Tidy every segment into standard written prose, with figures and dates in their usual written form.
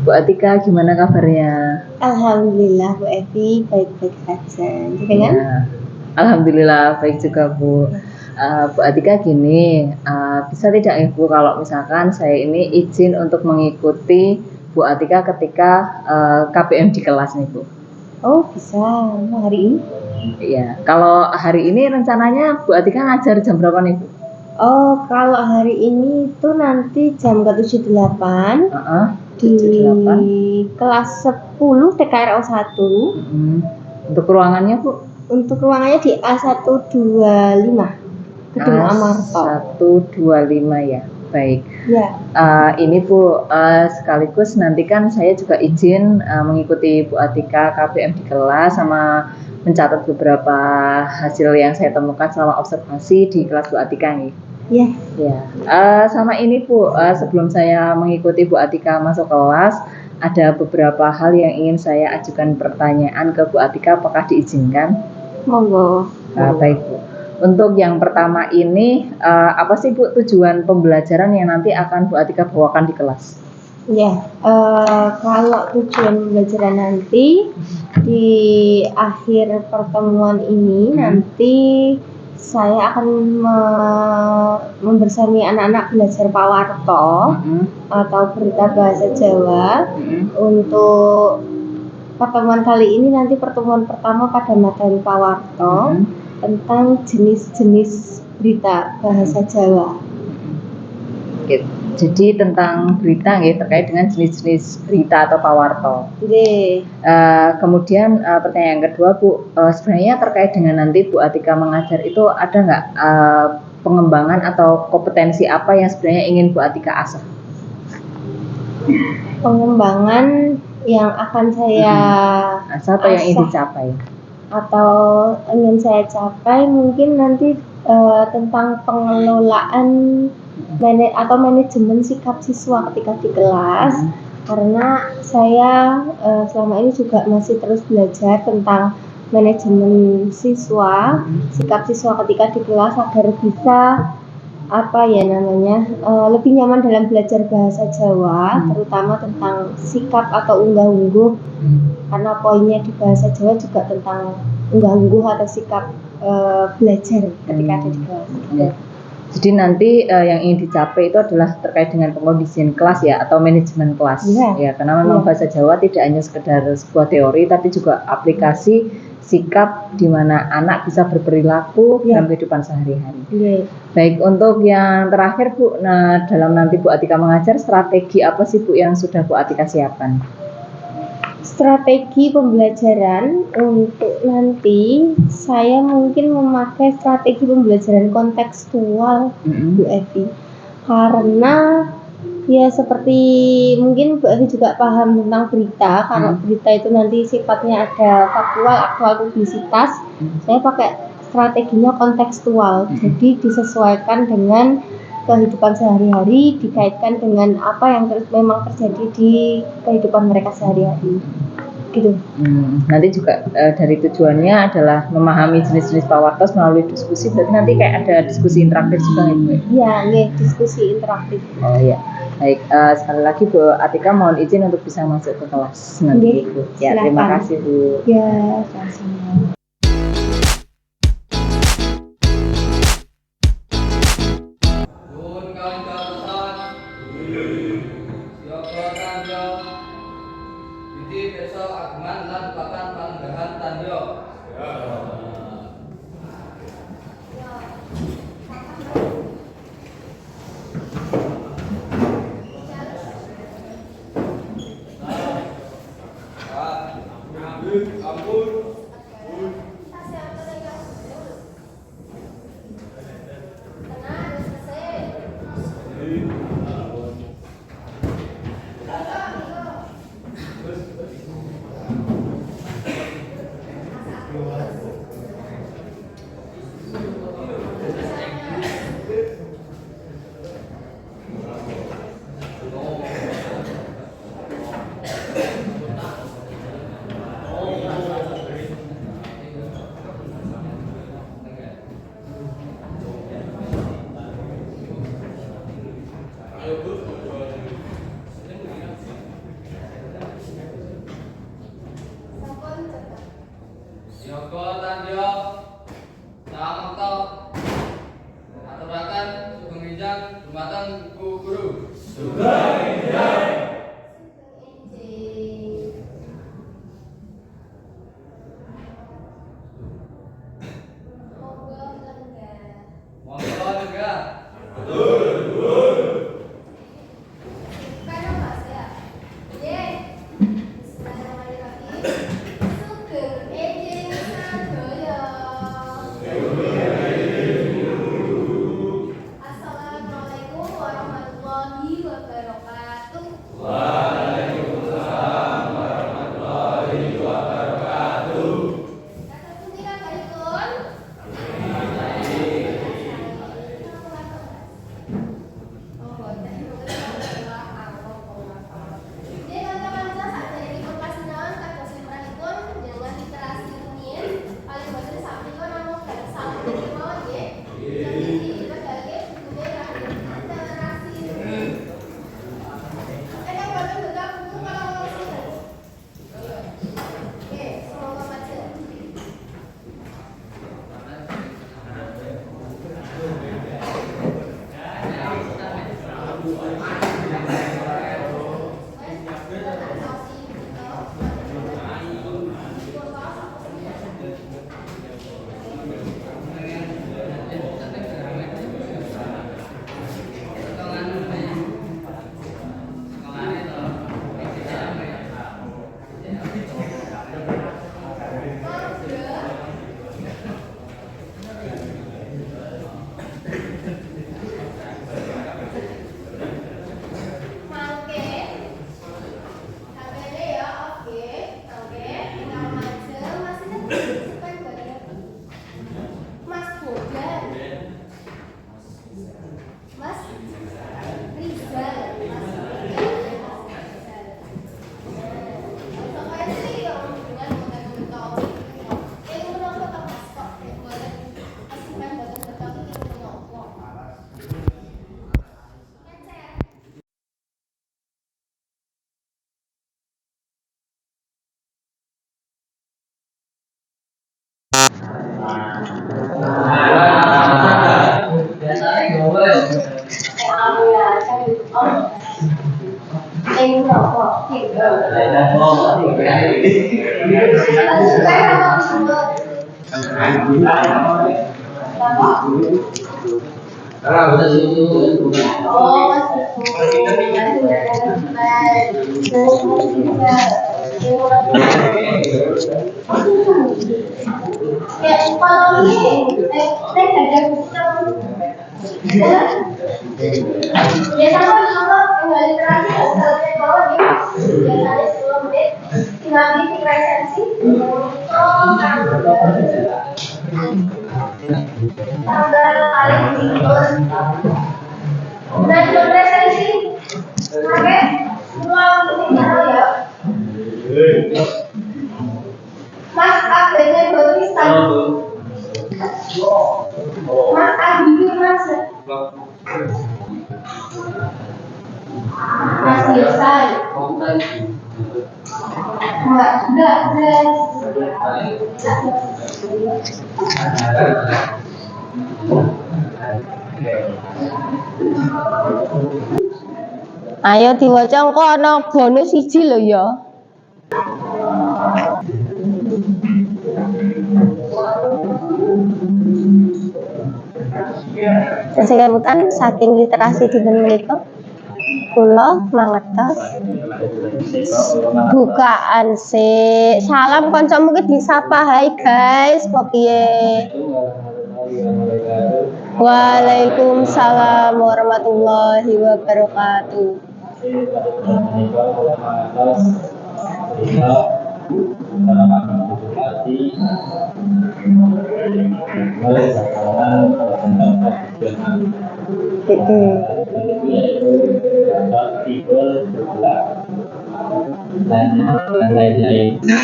Bu Atika, gimana kabarnya? Alhamdulillah Bu Evi, baik-baik saja. Dengan? Ya, alhamdulillah baik juga Bu. Bu Atika gini, bisa tidak Ibu kalau misalkan saya ini izin untuk mengikuti Bu Atika ketika KPM di kelas nih Bu? Oh bisa, hari ini? Iya, kalau hari ini rencananya Bu Atika ngajar jam berapa nih Bu? Oh, kalau hari ini tuh nanti jam ke-78 di 78. kelas 10 TKRO 1. Untuk ruangannya Bu? Untuk ruangannya di A125 Gedung Amarto. A125 ya, baik. Ya. Ini Bu, sekaligus nanti kan saya juga izin mengikuti Bu Atika KPM di kelas sama mencatat beberapa hasil yang saya temukan selama observasi di kelas Bu Atika nih. Ya. Sama ini Bu, sebelum saya mengikuti Bu Atika masuk kelas, ada beberapa hal yang ingin saya ajukan pertanyaan ke Bu Atika, apakah diizinkan? Monggo. Baik Bu. Untuk yang pertama ini, apa sih Bu tujuan pembelajaran yang nanti akan Bu Atika bawakan di kelas? Ya, kalau tujuan pembelajaran nanti di akhir pertemuan ini nanti saya akan membersami anak-anak belajar Pawarto atau berita bahasa Jawa. Untuk pertemuan kali ini nanti pertemuan pertama pada materi Pawarto tentang jenis-jenis berita bahasa Jawa. Jadi tentang berita terkait dengan jenis-jenis berita atau pawarto. Kemudian pertanyaan yang kedua Bu, sebenarnya terkait dengan nanti Bu Atika mengajar itu ada nggak pengembangan atau kompetensi apa yang sebenarnya ingin Bu Atika asah? Pengembangan yang akan saya asah atau yang ingin dicapai? Atau ingin saya capai mungkin nanti tentang pengelolaan atau manajemen sikap siswa ketika di kelas, karena saya selama ini juga masih terus belajar tentang manajemen siswa, sikap siswa ketika di kelas agar bisa lebih nyaman dalam belajar bahasa Jawa, terutama tentang sikap atau unggah-ungguh, karena poinnya di bahasa Jawa juga tentang unggah-ungguh atau sikap belajar ketika ada di kelas. Jadi nanti yang ingin dicapai itu adalah terkait dengan pengkondisian kelas ya, atau manajemen kelas. Ya, karena memang bahasa Jawa tidak hanya sekedar sebuah teori, tapi juga aplikasi sikap di mana anak bisa berperilaku dalam kehidupan sehari-hari. Baik, untuk yang terakhir Bu, nah dalam nanti Bu Atika mengajar, strategi apa sih Bu yang sudah Bu Atika siapkan? Strategi pembelajaran untuk nanti saya mungkin memakai strategi pembelajaran kontekstual Bu Evi, karena ya seperti mungkin Bu Evi juga paham tentang berita. Kalau berita itu nanti sifatnya ada faktual, aktual, publisitas, saya pakai strateginya kontekstual. Jadi disesuaikan dengan kehidupan sehari-hari, dikaitkan dengan apa yang memang terjadi di kehidupan mereka sehari-hari. Gitu. Nanti juga dari tujuannya adalah memahami jenis-jenis pawartos melalui diskusi. Berarti nanti kayak ada diskusi interaktif juga ya Bu? Iya, diskusi interaktif. Oh iya. Baik, sekali lagi Bu Atika mohon izin untuk bisa masuk ke kelas nanti Bu. Ya, terima kasih Bu. Ya, sama-sama. Besok agungan lan papan panggahan tandyo. Jumatan guru. Monggo enggak? Assalamualaikum warahmatullahi wabarakatuh. Kata punika kalipun. Oh, boten. Jadi kanca-kanca saderengipun pasinaon kados limrahipun jangan literasi rumiyin paling boten sapunika namung sampun mawon nggih. Jadi dibedalke bukunya literasi rumiyin. Ada boten buka buku kalau mau sinten. Oke, semoga maju. Mangke, kabele ya, oke, mangke, tinggal maju, masih suka banget. Mas Bodan, Mas Rizal, Mas Rizal. Pokoknya sih yang hubungan betul-betul. Yang menurut kota Mas kok, yang boleh pasukan betul-betul ini menyopo. Ngecer. Yang rokok, Mas Abdenya Doristan, Mas Abidul Mas, Mas Yosai, enggak, ayo diwaca engko ana bonus 1 lho ya. Sesekemutan saking literasi dinten menika kula mangertos bukaan sik. Salam kanca mungkin disapa. Hai guys, kok piye? Waalaikumsalam warahmatullahi wabarakatuh.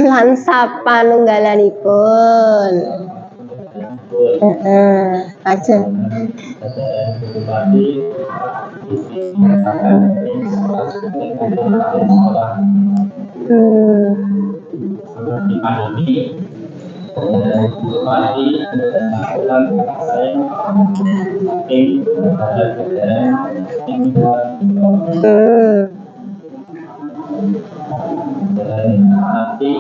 Lan sapanunggalanipun. Aja. Nanti itu bukan kan dan hati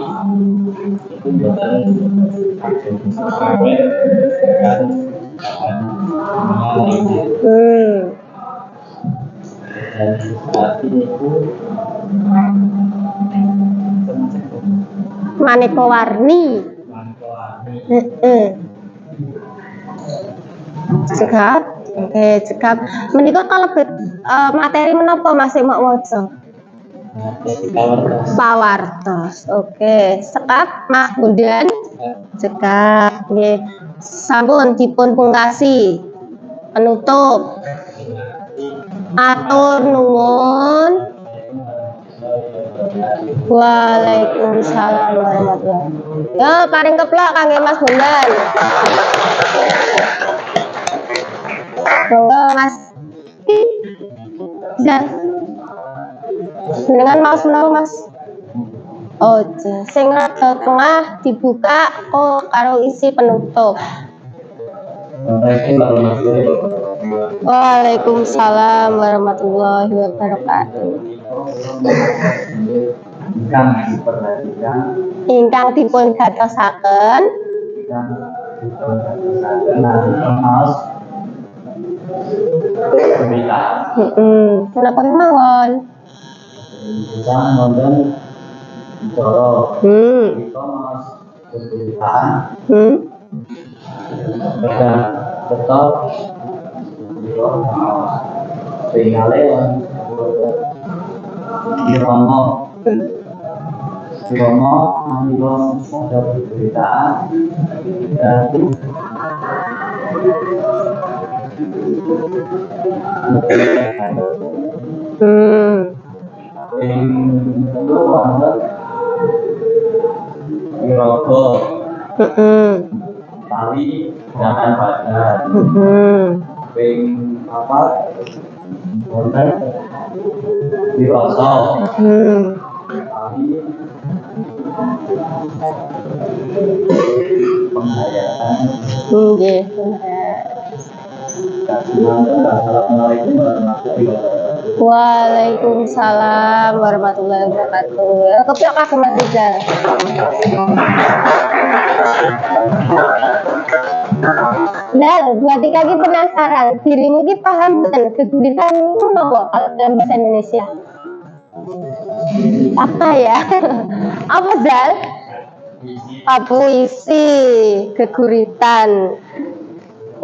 itu maneka warni. Cekap. Oke, cekap. Menika kalebet materi menapa Mas mau waca? Pawartos. Oke, sekap Mas Bundan. Cekap. Nggih. Sampun dipun pungkasi. Penutup. Atur nuwun. Waalaikumsalam warahmatullahi wabarakatuh. Ya, paring keplok kangge Mas Bundan. Monggo Mas. Dan dengan Mas menapa Mas? Oh, sing rada tengah dibuka karo isi penutup. Waalaikumsalam warahmatullahi wabarakatuh. Ingkang dipun gatosaken kenapa kemawon? Tali jangan badan ping apa konten dirasa tali penghayatan nggih. Assalamualaikum warahmatullahi wabarakatuh. Waalaikumsalam warahmatullahi wabarakatuh. Kepiye kagem Mas Rizal? Nah, berarti kaki penasaran, dirimu ki paham betul keguritan itu apa kalau dalam bahasa Indonesia? Apa ya? Apa Dal? Apa isi keguritan?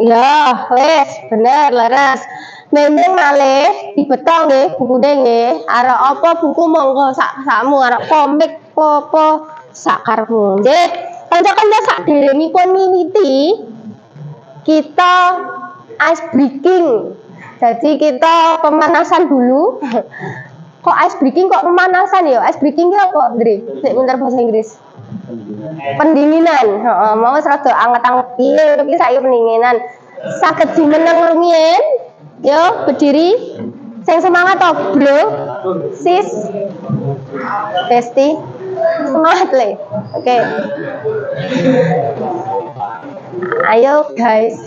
Ya, wes bener laras. Memang malih dibetong nggih bukune nggih. Arek apa buku monggo sakmu arek komik apa sakarepmu. Nggih, kanca-kanca saderengipun miwiti kita ice breaking. Jadi kita pemanasan dulu. Kok ice breaking kok pemanasan ya? Ice breaking ki apa, Ndri? Nek pinter bahasa Inggris. Pendinginan. Heeh, mau rada anget-anget iki saiki pendinginan. Saged jumeneng rumiyin. Yo, berdiri. Sing semangat toh, Bro. Sis. Besti. Semangat le. Oke. Ayo guys.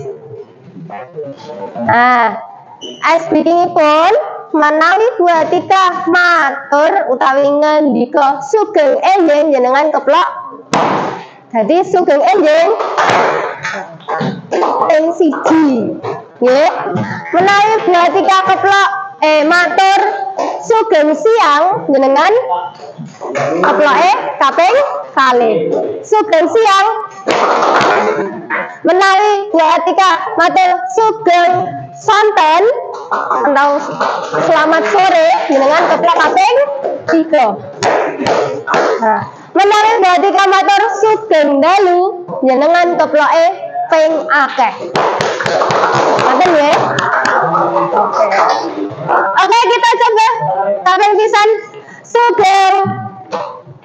Ice breaking pun menawi buat tika matur utawi ngendika sugeng enjing jenengan keplok. Jadi sugeng enjing ping siji. Nggih. Menawi buat tika keplok matur sugeng siang jenengan keploke kaping kalih. Sugeng siang. Menawi buat tika matur sugeng sonten atau selamat sore jenengan keplok kaping 3. Menawi buat tika matur sugeng dalu jenengan keploke ping akeh. Ngoten nggih. Oke, kita coba kaping pisan sugeng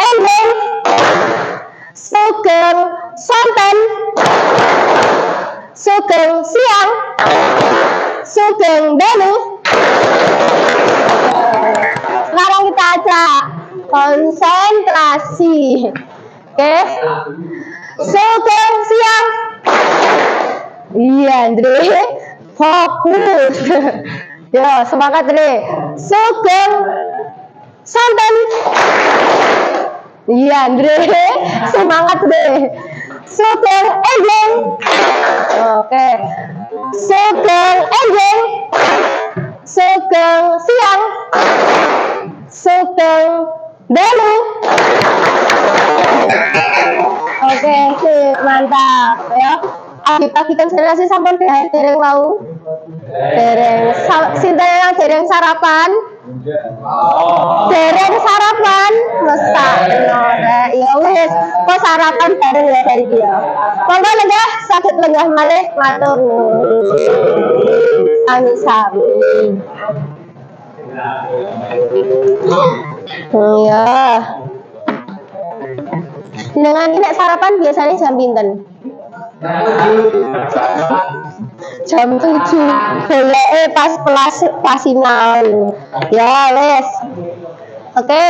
enjing sugeng sonten sugeng siang sugeng dalu. Sekarang kita ajak konsentrasi. Oke. Sugeng siang. Iya, Andre. Fokus. Yo, semangat Andre. Sugeng santen. Iya, Andre. Semangat Andre. Sugeng enjing. Oke. Sugeng enjing. Sugeng siang. Sugeng dalu. Oke, sip, mantap ya. Pagi-pagi konsentrasi sampun dereng wau. Dereng sinten yang dereng sarapan? Dereng sarapan, mestak. Ya wis, kok sarapan bareng ya dari dia. Monggo lenggah saged lenggah malih matur nuwun. Sami-sami. Ya. Dengan ini sarapan biasanya jam pinten? Jam 7. Goleke pas kelas sinau. Ya wes. Oke.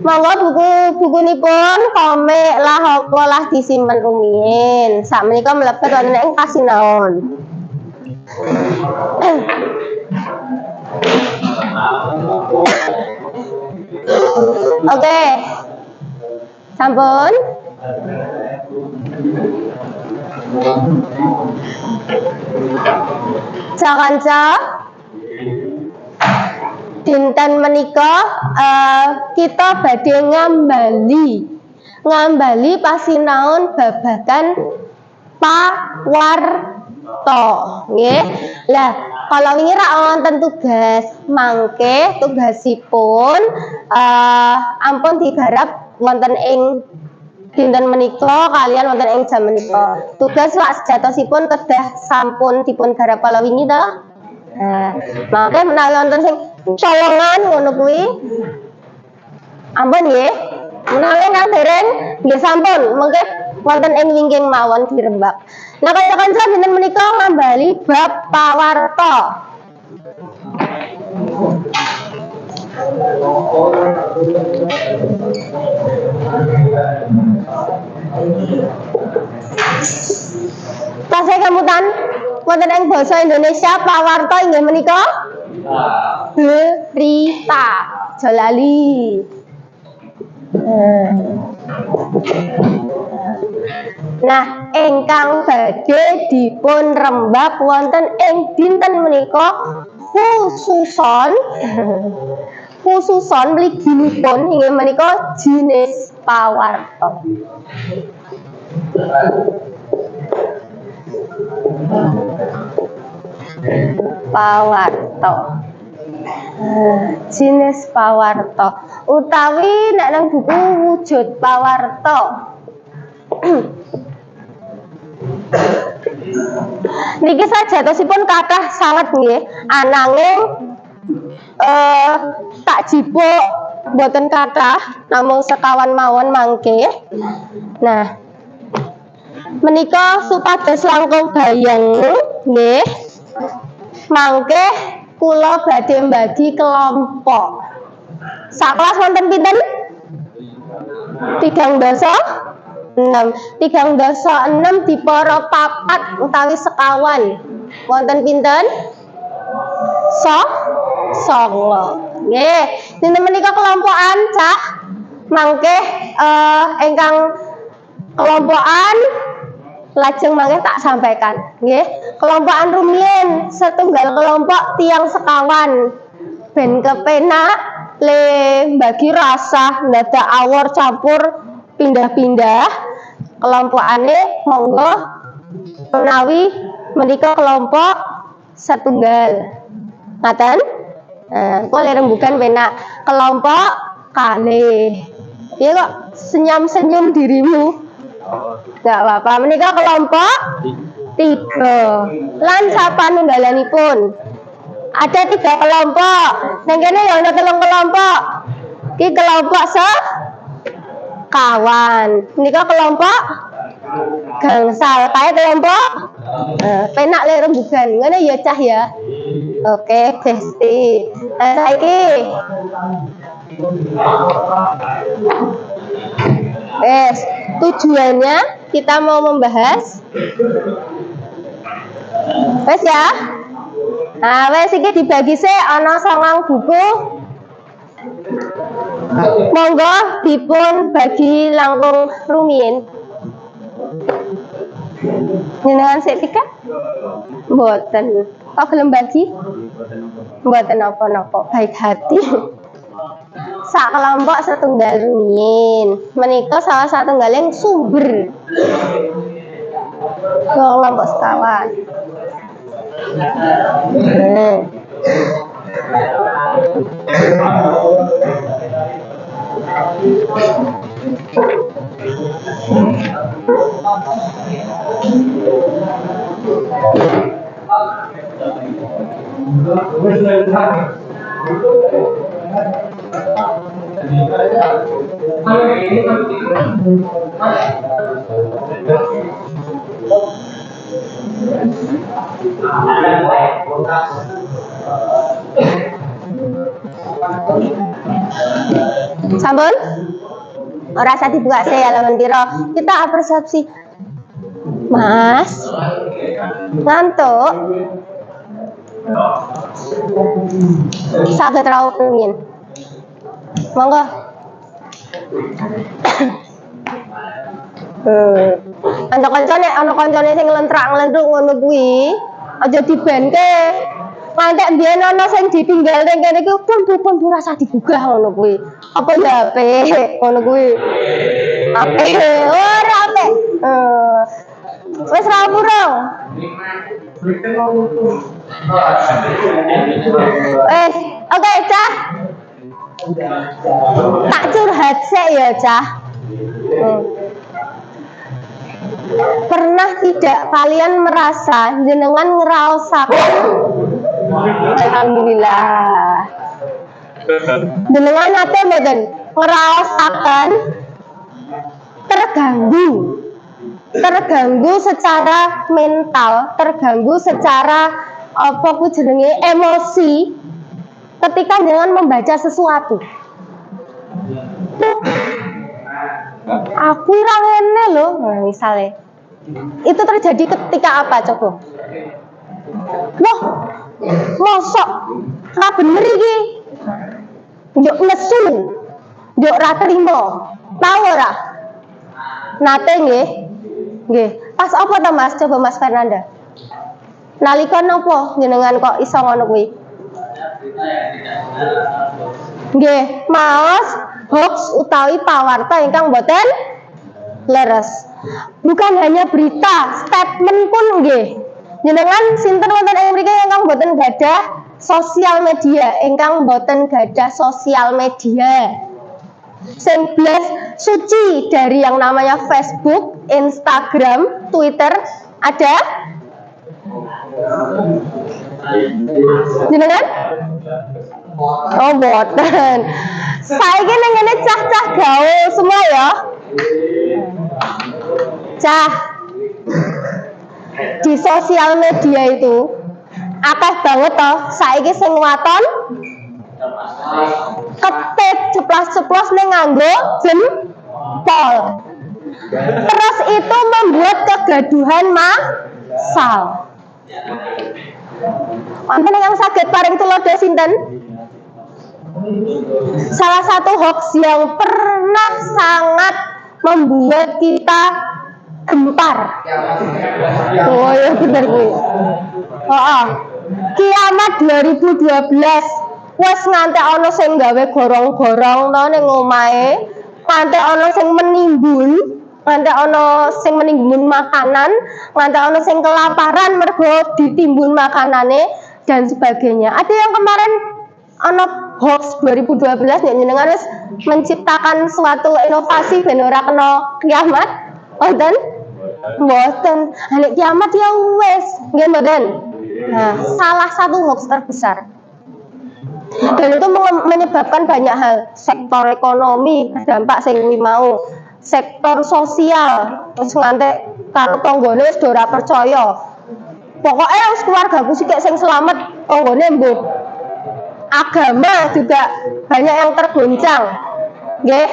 Monggo buku-bukunipun komik lah apa lah disimpen rumiyin. Sakmenika mlebet wonten ing pasinaon. Oke. Sampun. Kanca dinten menika kita badhe ngambali pasinaon babagan pawarta nggih. Lah kalau wingi ra wonten tugas mangke tugasipun ampun digarap wonten ing dinten menika kalian wonten ing jam menika. Tugas lak sejatosipun kedah sampun dipun garap kala wingi to. Mangke menawi wonten sing colongan ngono kuwi ampun nggih. Menawi kang dereng nggih sampun mengke wonten ing wingking mawon dirembak. Nah kanca-kanca dinten menika ngambali bab pawarta. Tasih kemutan wonten ing basa Indonesia pawarta inggih menika berita. Jolali. Nah, ingkang badhe dipun rembak wonten ing dinten menika khususon mliginipun inggih menika jinis pawarta. Pawarta. Jinis pawarta utawi nek nang buku wujud pawarta. Niki sajatosipun kathah sanget nggih, ananging tak jipuk boten kathah namung sekawan mawon mangke. Nah, menika supados langkung bayang nggih. Mangke kula badhe mbagi kelompok. Sak kelas wonten pinten? 3 dipara 4 utawi sekawan. Wonten pinten? 9. Nggih, dinten menika kelompokan, Cak. Mangke ingkang kelompokan lajeng mangke tak sampaikan nggih. Kelompokan rumiyin setunggal kelompok tiang sekawan ben kepenak le bagi rasa ndadak awor campur pindah-pindah kelompokane monggo menawi menika kelompok setunggal ngaten. Boleh rembukan penak kelompok kalih. Ya kok senyum dirimu. Enggak apa-apa, menika kelompok 3. Lan sapanunggalanipun ada 3 kelompok. Nang kene ya ana 3 kelompok. Iki kelompok sekawan. Menika kelompok gangsal. Kae kelompok penak le rembugan. Ngene ya cah ya. Oke, Besti. Nah, saiki tujuannya kita mau membahas. Wes ya. Nah, wes iki dibagi sih ana 9 buku. Monggo dipun bagi langkung rumiyin. Jenengan sik tiket? Mboten. Kok gelem bagi? Mboten napa-napa, baik hati. Sak kelompok setunggal rumiyin. Menika salah satunggaling sumber. Kelompok sekawan. Sampun? Ora usah dibuka sih halaman piro. Kita persepsi. Mas. Ngantuk. Saged rawuh rumiyin. Monggo. Ana kancane sing nglentrak-nglendruk ngono kuwi, aja dibenke. Ngantek mbiyen ana sing ditinggal ning kene iki pun rasa digugah ngono kuwi. Apa ya apik ngono kuwi. Apik ora apik. Wis rawuh rong. Oke, Cah. Tak curhat sih ya, Cah. Pernah tidak kalian merasa jenengan ngraosaken? Alhamdulillah. Jenengan nate mboten ngraosaken terganggu secara mental, terganggu secara apa ku jenenge emosi ketika jangan membaca sesuatu. Aku ora ngene lho, misalnya. Itu terjadi ketika apa coba? Loh, mosok ora bener iki. Yo nesu. Yo ora trimo. Tahu ora? Nate nggih. Nggih. Pas apa to Mas? Coba Mas Fernanda. Nalika napa jenengan kok iso ngono kuwi? Nggih, maos hoax utawi pawarta ingkang boten leres. Bukan hanya berita, statement pun nggih. Jenengan sinten wonten ing mriki ingkang boten gadah sosial media, ingkang boten gadah sosial media. Sing blas suci dari yang namanya Facebook, Instagram, Twitter ada? Jenengan? Oh, boten. Saiki nang ngene cah-cah gaul semua ya. Cah. Di sosial media itu akeh banget toh saiki sing waton ketik ceplas-ceplos ning nganggo jempol. Terus itu membuat kegaduhan massal. Wonten yang saged paring tulodo sinten? Salah satu hoax yang pernah sangat membuat kita gempar. Oh ya bener kuwi. Kiamat 2012 wes ngantek ana sing gawe gorong-gorong to ning omahe, ngantek ana sing menimbun, ngantek ana sing menimbun makanan, ngantek ana sing kelaparan mergo ditimbun makanane dan sebagainya. Ada yang kemarin ana hoax 2012 nek jenengan wis menciptakan suatu inovasi ben ora kena kiamat. Wonten? Mboten. Nek kiamat ya wis, nggih mboten. Nah, salah satu hoax terbesar. Dan itu menyebabkan banyak hal, sektor ekonomi dampak sing kuwi mau, sektor sosial terus ngantek karo tanggane wis ora percaya. Pokoke wis keluargaku sik sing selamat, tanggane mbuh. Agama juga banyak yang tergoncang. Nggih.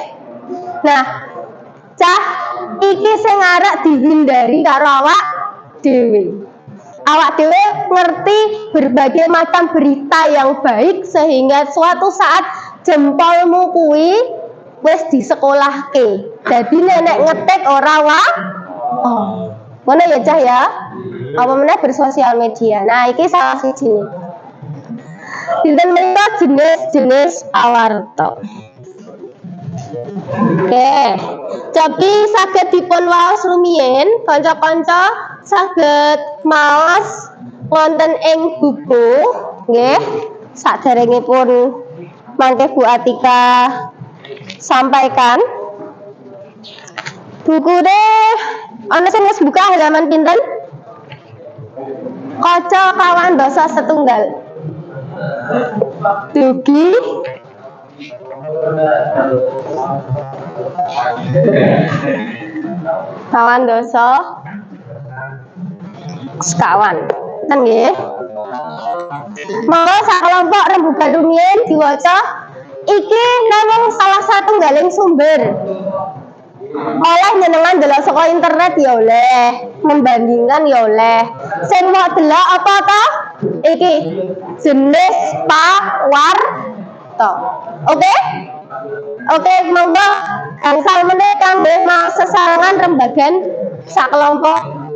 Nah, Cah, iki sing arek dihindari karo awak dhewe. Awak dhewe ngerti berbagai macam berita yang baik sehingga suatu saat jempolmu kuwi wis disekolahke. Dadi nek ngetik ora ngono ya Cah ya. Apa meneh bersosial media. Nah, iki salah siji. Dinten menika jenis-jenis pawarta. Oke, jadi saged dipun waos rumiyin, kanca-kanca saged maos wonten ing buku, nggih. Saderengipun mangke Bu Atika sampaikan. Bukune ana sing wis buka halaman pinten? Kaca kawan dosa setunggal. Dugi kawan dosa sekawan ten nggih. Monggo sakelompok rembugan rumiyin diwaca. Iki namung salah satunggaling sumber. Oleh nyenengan delok saka internet ya oleh, membandingkan ya oleh. Sing mau delok apa to? Iki jenis pawarta. Oke? Oke, monggo gangsal menit kangge sesarengan rembagan sakelompok.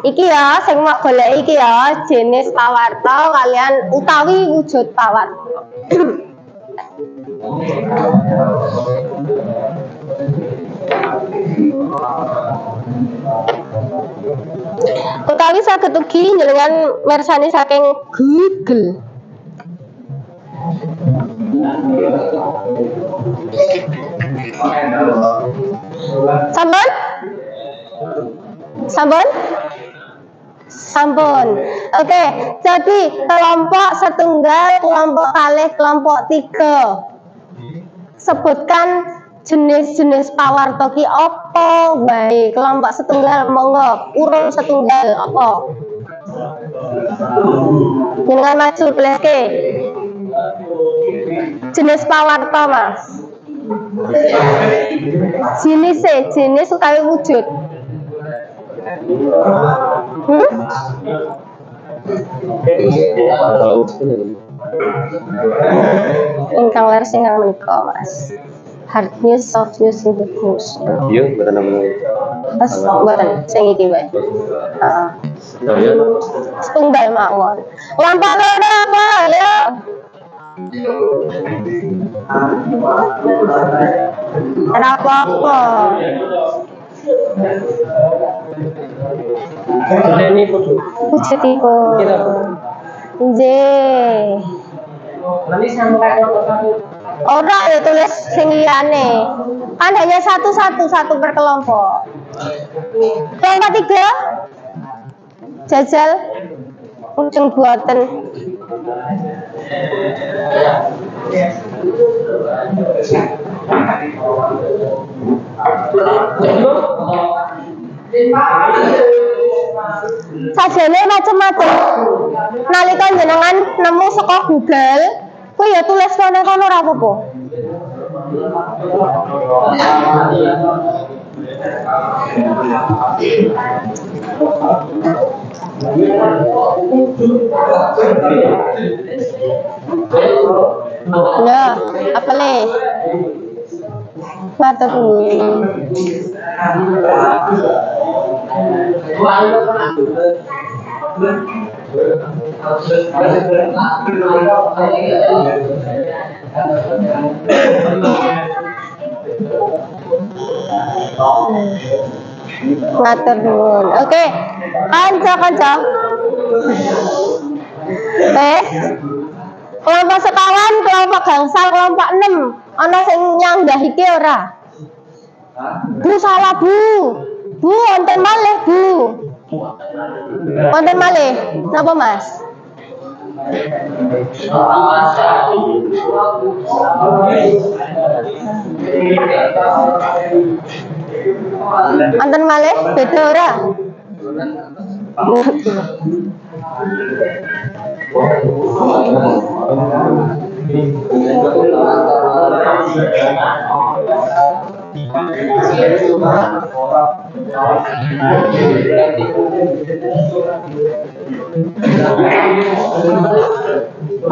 Iki ya, sing mau golek iki ya, jenis pawarta kalian utawi wujud pawarta. Utawi saged ugi njenengan mirsani saking Google. Sampun? Sampun? Sampun. Oke, jadi kelompok setunggal, kelompok kalih, kelompok tiga. Sebutkan jenis-jenis pawarta ki apa wae. Kelompok setunggal monggo, urung setunggal apa? Jenengan maju pleske. Jenis pawarta, Mas. Jenis utawi wujud. Ingkang leres ingkang menika, Mas. Hard news, soft news, in the news. Iya, betul namanya. Pas buatan sing iki wae. Heeh. Setunggal mawon. Lampak apa ya? Kenapa apa? Wujudipun. Nggih. Ora ya tulis sing liyane. Kan hanya satu per kelompok. Kelompok 3 jajal ujung buatan. Sajane macam-macam. Nalika jenengan nemu saka Google, kuwi ya tulis kono ora apa-apa. Ya, apa le? Matur nuwun. Matur nuwun. Oke. Kanca-kanca. Kelompok sekawan, kelompok gangsal, kelompok 6. Ana sing nyanggah iki ora? Bu salah, Bu. Bu wonten malih, Bu. Wonten malih. Napa, Mas? Wonten malih beda ora?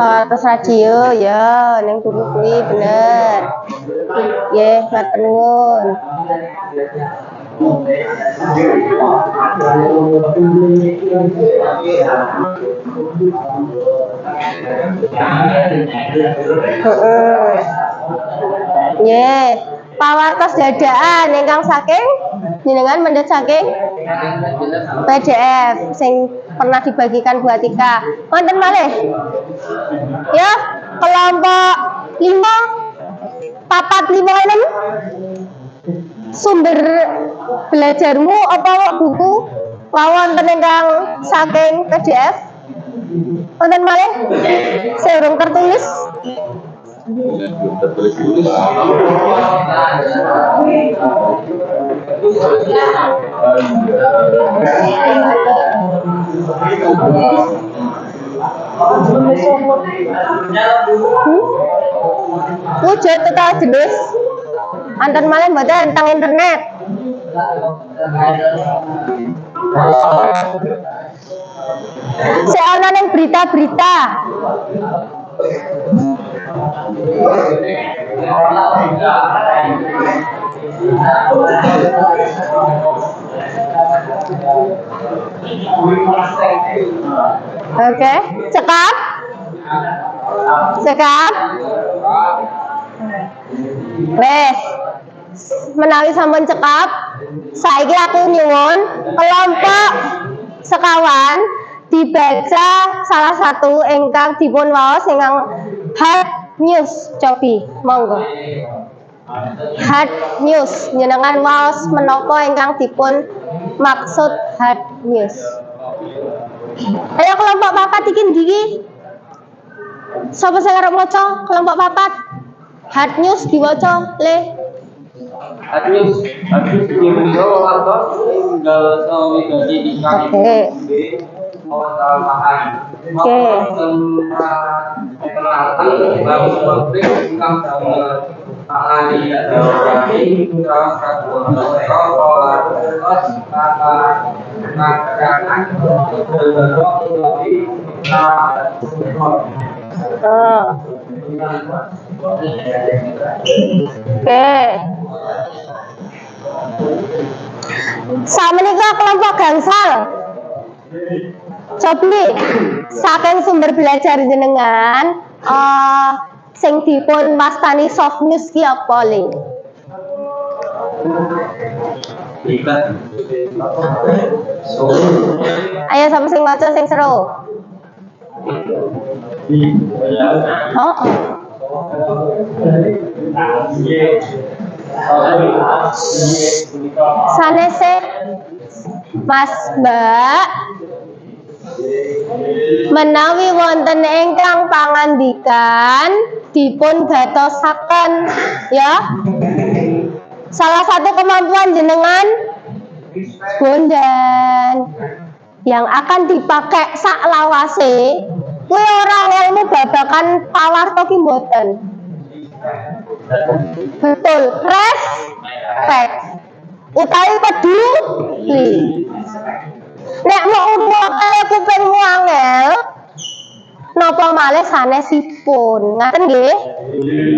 Atas radio ya, neng turu kuwi bener. Nggih, matur nuwun. Nggih, pawartos dadaan ingkang saking jenengan mendhet saking PDF sing pernah dibagikan Bu Atika. Wonten malih? Ya, kelompok 5 papat 5 6 sumber belajarmu apa buku wonten ingkang saking PDF? Wonten malih? Seurung tertulis? Wujud tetap jenis antar malam mboten tentang internet. Saya ning berita-berita. Oke, cekap. Wes, menawi sampun cekap, saiki aku nyuwun kelompok sekawan dibaca salah satu ingkang dipun waos ingkang hard news. Cobi, monggo. Hard news, jenengan waos menapa ingkang dipun maksud hard news. Ayo kelompok papat iki nggih. Sapa sing arep maca kelompok papat? Hard news diwaca le. Hard news iki beliau wartos tinggal sawigati iklan. Oke. Samenika kelompok gangsal. Cobi saking sumber belajar jenengan sing dipun wastani soft news ki apa le? Ayo sama sing maca sing seru. Sanese Mas Mbak menawi wonten ingkang pangandikan dipun gatosaken ya. Salah satu kemampuan jenengan bondan yang akan dipakai sak lawase kuwi ora ilmu babakan pawarta ki mboten. Betul, respect utawi peduli. Nek mau kaya kupingmu angel napa malih sanesipun ngaten nggih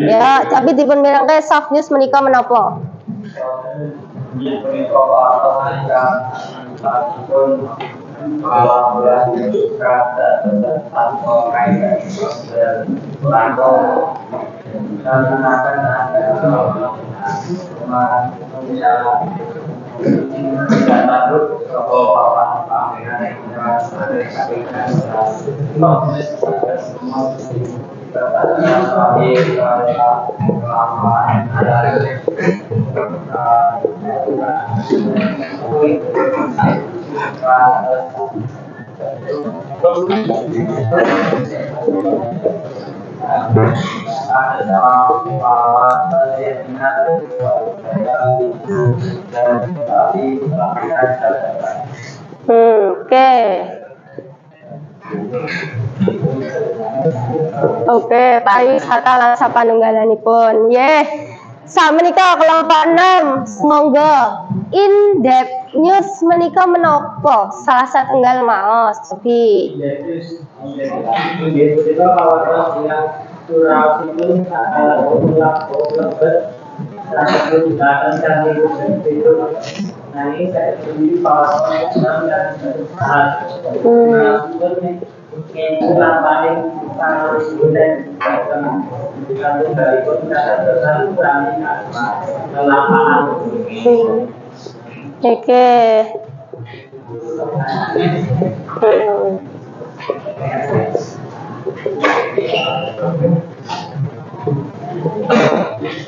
ya, tapi dipun mirengke soft news menika menapa? Oke, pariwisata lan sapanunggalanipun. Samenika kelompok 6, semoga in depth news menika menapa salah satunggal maos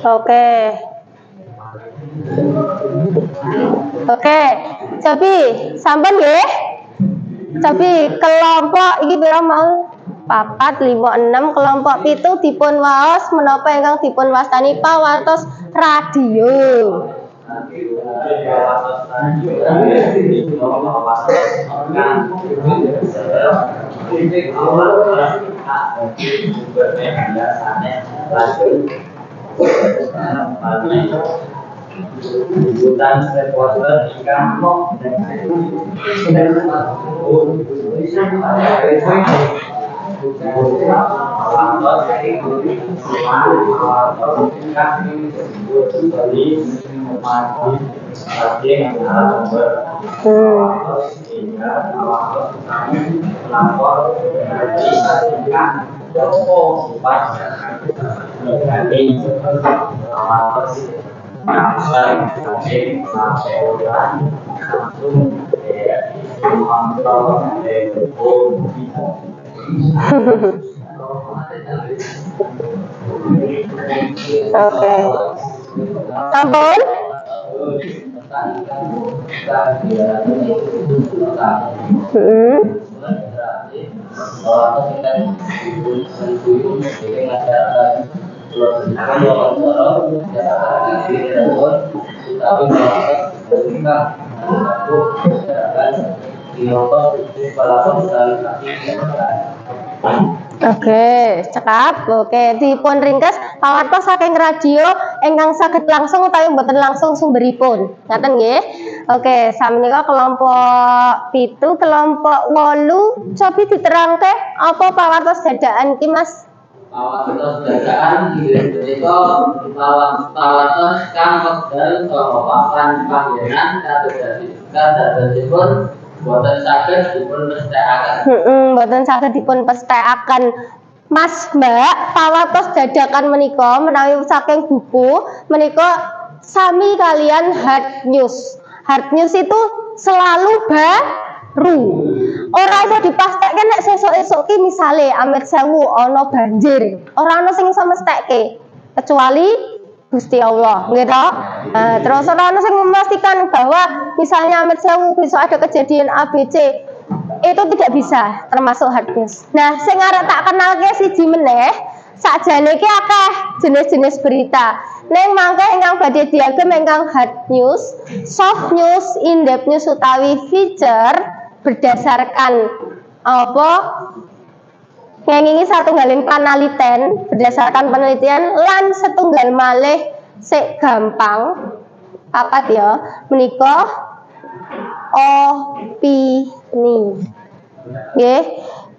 Oke. Oke, tapi sampean nggih. Tapi kelompok iki pira mau? 4, 5, 6 kelompok 7 dipun waos menapa ingkang dipun wastani pawartos radio. reporter ikan mok Oke. Sampun? Oke, cekap. Oke, dipun ringkes pawartos saking radio ingkang saged langsung utawi mboten langsung sumberipun. Ngaten nggih. Oke, samenika kelompok 7, kelompok 8 cobi diterangke apa pawartos dadakan iki, Mas? Pawartos dadakan inggih punika pawartos kang wekdal saha papan panggenan kadosipun boten saged dipun pestèkaken. Boten saged dipun pestèkaken. Mas Mbak, pawartos dadakan menika menawi saking buku menika sami kalian hard news. Hard news itu selalu baru. Ora iso dipastèkke nek sesuk-esuk ki misale amit sewu ana banjir. Ora ana sing iso mestèkke kecuali Gusti Allah, gitu. Terus orang yang memastikan bahwa misalnya amit sewu besok ada kejadian ABC, itu tidak bisa termasuk hard news. Nah, sing arep tak kenalke siji meneh, sakjane iki akeh jenis-jenis berita. Neng mangke ingkang badhe diagem ingkang hard news, soft news, in-depth news utawi feature berdasarkan apa? Ngengingi satunggaling panaliten berdasarkan penelitian lan setunggal malih sik gampang papat ya menika opini. Nggih.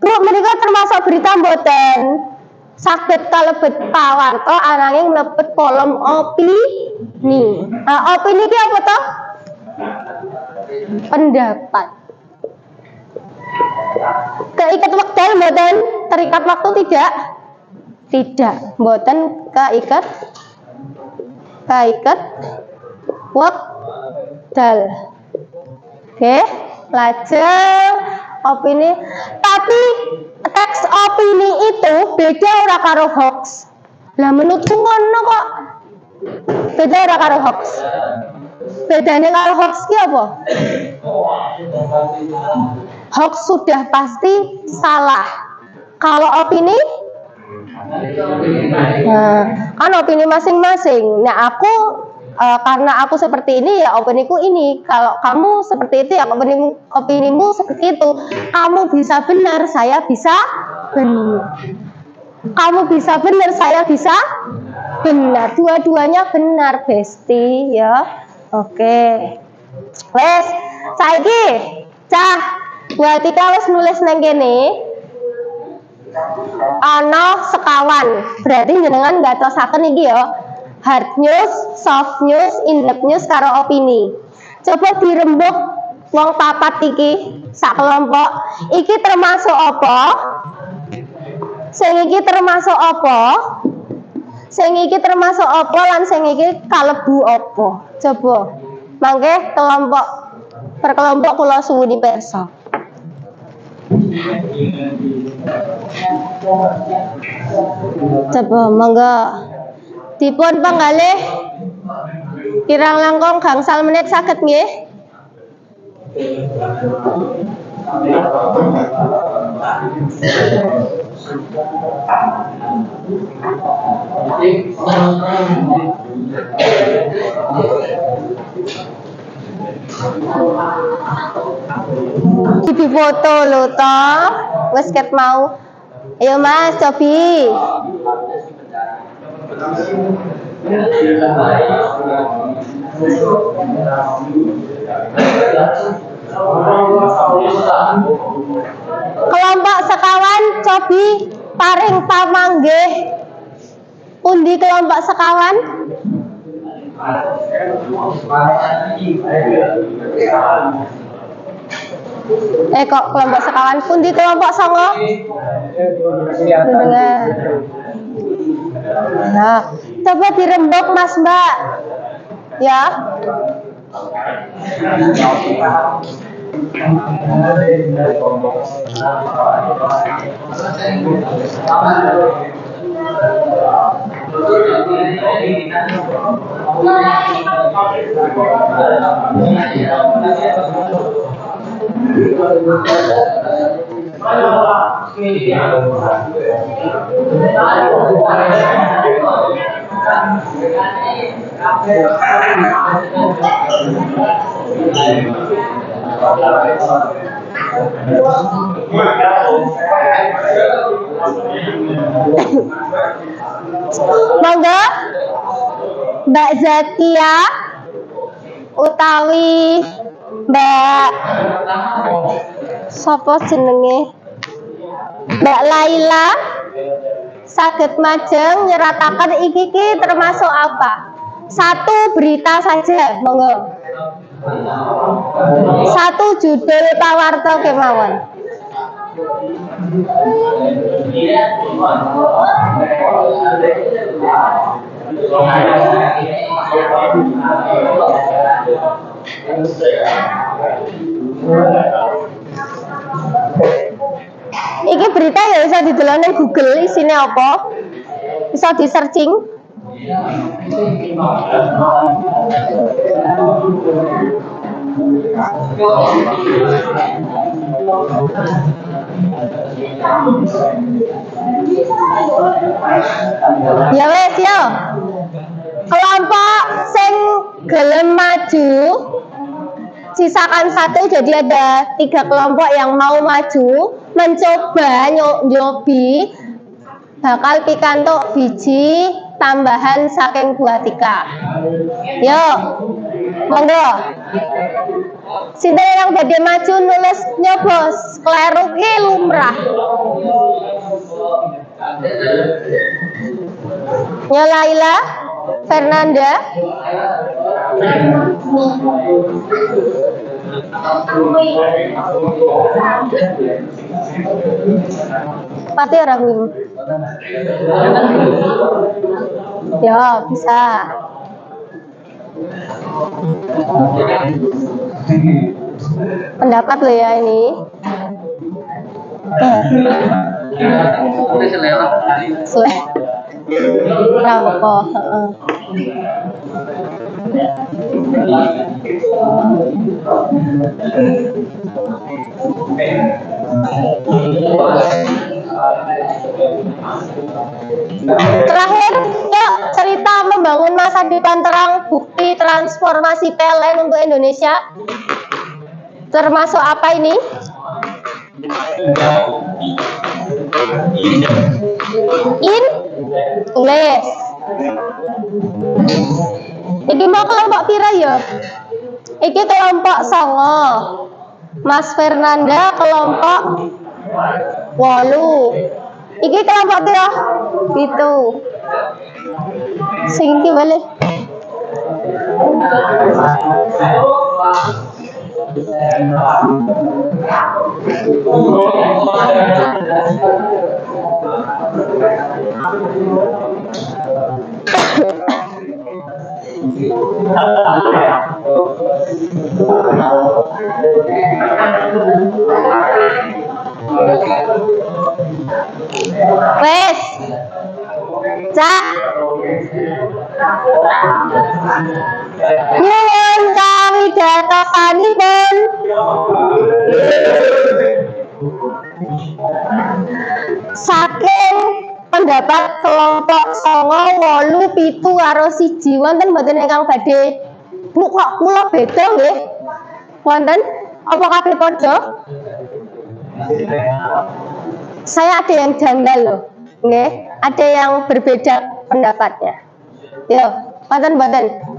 Bu menika termasuk berita mboten saged kalebet pawarta ananging mlebet kolom opini. Opini iki apa to? Pendapat. Keikat wekdal mboten? Terikat waktu tidak? Tidak, mboten keikat wekdal. Oke, lajeng opini. Tapi teks opini itu beda ora karo hoax. Lah menurutku ngono kok. Beda ora karo hoax. Bedanya karo hoax ki apa? Hoax sudah pasti salah. Kalau opini, kan opini masing-masing. Nah aku karena aku seperti ini ya opiniku ini. Kalau kamu seperti itu ya opinimu seperti itu. Kamu bisa benar, saya bisa benar. Kamu bisa benar, saya bisa benar. Dua-duanya benar, Besti ya. Oke. Wes, saiki cah buat kita wis nulis nang kene ana sekawan. Berarti jenengan gatosaken iki ya. Hard news, soft news, in-depth news karo opini. Coba dirembuk wong papat iki sak kelompok. Iki termasuk apa? Sing iki termasuk apa? Sing iki termasuk apa lan sing iki kalebu apa? Coba. Mangke kelompok per kelompok kula suwuni pirsa. Coba monggo dipun panggalih kirang langkung gangsal menit saged nggih. Di foto lho to. Wes ket mau. Ayo Mas, cobi. Kelompok sekawan cobi paring pamanggih. Pundi kelompok sekawan? Kok kelompok sekawan pundi kelompok songo? Dengar. Nah, coba dirembuk Mas Mbak. Ya. Monggo Mbak Zakia utawi Mbak sapa jenenge Mbak Laila saged majeng nyerataken iki termasuk apa? Satu berita saja, monggo. Satu judul pawarta kemawon. Iki berita ya bisa didelok ning Google isine apa? Bisa di searching. Ya wes yo. Kelompok sing gelem maju sisakan satu, jadi ada 3 kelompok yang mau maju mencoba nyobi bakal pikantuk biji tambahan saking Buatika. Yo, monggo. Sinten yang badhe maju nulis nyobos, kleru ki lumrah. Ya Laila, Fernanda. Pati orang ini. Ya, bisa. Pendapat lo ya ini. Berapa? Terakhir, yuk cerita membangun masa depan terang, bukti transformasi PLN untuk Indonesia. Termasuk apa ini? Inggris. Iki mau kelompok pira ya? Iki kelompok 9. Mas Fernanda kelompok 8. Iki kelompok pira? 7. Sing iki balik. Wes, Cak. Nyuwun kawidatosanipun. Saking pendapat kelompok 9, 8, 7 karo 1 wonten mboten ingkang badhe Bu kok kula beda nggih? Wonten apa kabeh padha? Saya ada yang janggal loh, nggih, ada yang berbeda pendapatnya. Yo, wonten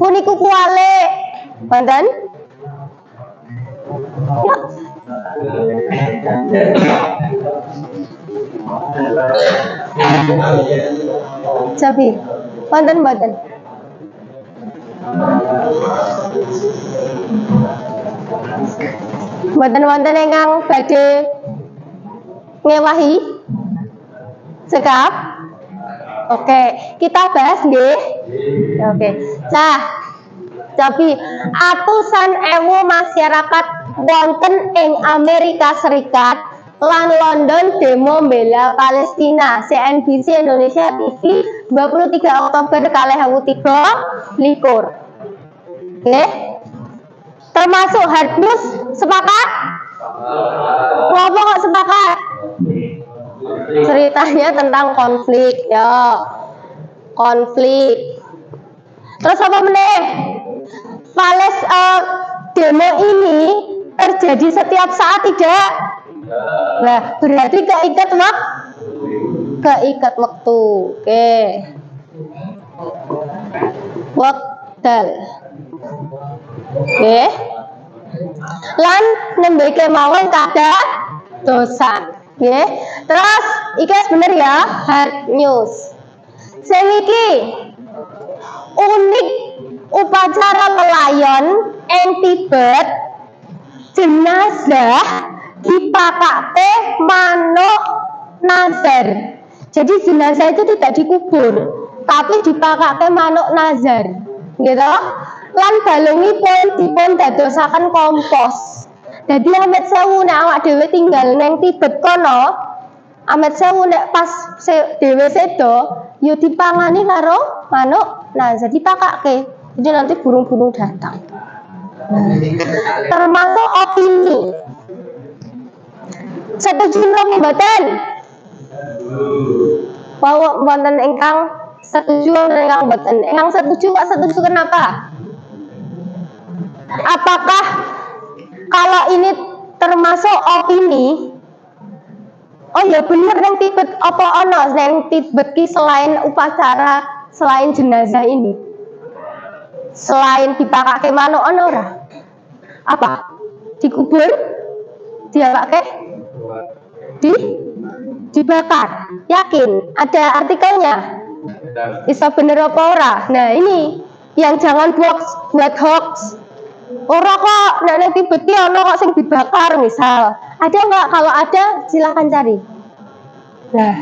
puniku kuwale. Wonten? Jabi, wonten. Wonten ingkang badhe ngewahi cekap. Oke, kita bahas nggih. Oke. Nah, tapi atusan ewu masyarakat wonten ing Amerika Serikat lan London demo bela Palestina. CNBC Indonesia TV 23 Oktober 2023. Oke. Termasuk hard news, sepakat? Kenapa kok sepakat? Ceritanya tentang konflik, ya. Konflik. Terus apa meneh? Demo ini terjadi setiap saat tidak? Nah, berarti keikat keikat waktu. Oke. Wekdal. Oke. Lan nembe kemawon dosa. Oke. Terus iki bener ya, hard news. Sing iki unik upacara lelayon ing Tibet jenazah dipakake manuk nazar. Jadi jenazah itu tidak dikubur, tapi dipakake manuk nazar, gitu. Lan balungipun dipun dadosaken kompos. Jadi Amit Sewu nek awak dhewe tinggal neng Tibet kono, Amit Sewu nek pas dhewe sedo, yo dipangani karo manuk nazar dipakake. Jadi nanti burung-burung datang. Termasuk opini. Setuju napa mboten? Bahwa wonten ingkang setuju wonten ingkang mboten. Ingkang setuju kok setuju kenapa? Apakah kalau ini termasuk opini? Oh ya bener neng Tibet apa ono neng Tibet ki selain upacara selain jenazah ini? Selain dipakake manuk ono ora? Apa? Dikubur? Diapake? Dibakar? Yakin? Ada artikelnya? Bisa bener apa ora? Nah ini yang jangan buat hoax. Ora kok nek Tibet ki ono kok sing dibakar misal. Ada nggak? Kalau ada silahkan cari. Nah,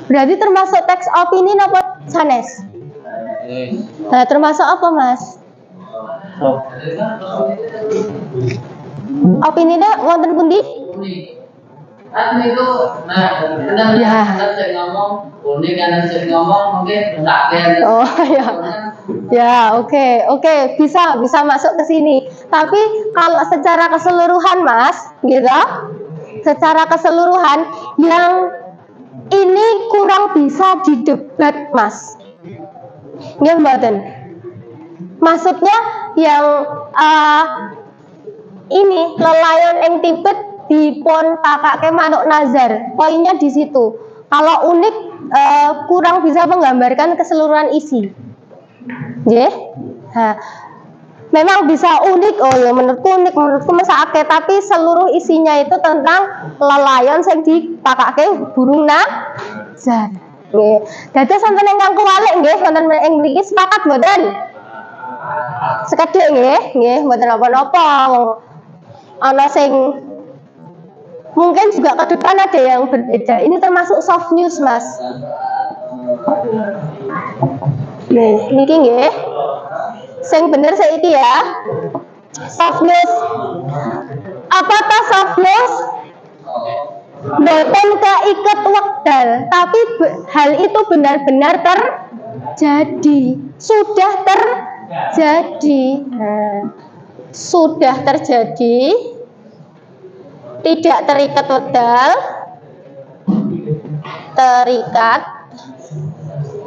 berarti termasuk teks opini apa sanes? Nah, termasuk apa mas? Opini nya wonten pundi? Kan itu, nah, kita sering ngomong, unik kan sering ngomong, mungkin enggak. Oh ya, ya oke, bisa masuk ke sini. Tapi kalau secara keseluruhan mas, gitu, secara keseluruhan yang ini kurang bisa didebat mas. Ya mboten. Maksudnya yang ini lelayon ing Tibet dipun pakake manuk nazar. Poinnya di situ. Kalau unik kurang bisa menggambarkan keseluruhan isi. Nggih. Nah, memang bisa unik. Oh ya menurutku unik, menurutku mesake, tapi seluruh isinya itu tentang lelayon sing dipakake burung nazar. Nggih. Dados wonten ingkang kuwalik nggih, wonten ing mriki sepakat mboten? Sekedhik nggih, mboten napa-napa. Ana sing mungkin juga ke depan ada yang berbeda. Ini termasuk soft news, Mas. Nih, niki nggih. Sing bener saiki ya. Soft news. Apa ta soft news? Mboten keiket wekdal, tapi hal itu benar-benar terjadi. Sudah terjadi. Sudah terjadi. Tidak terikat wekdal, terikat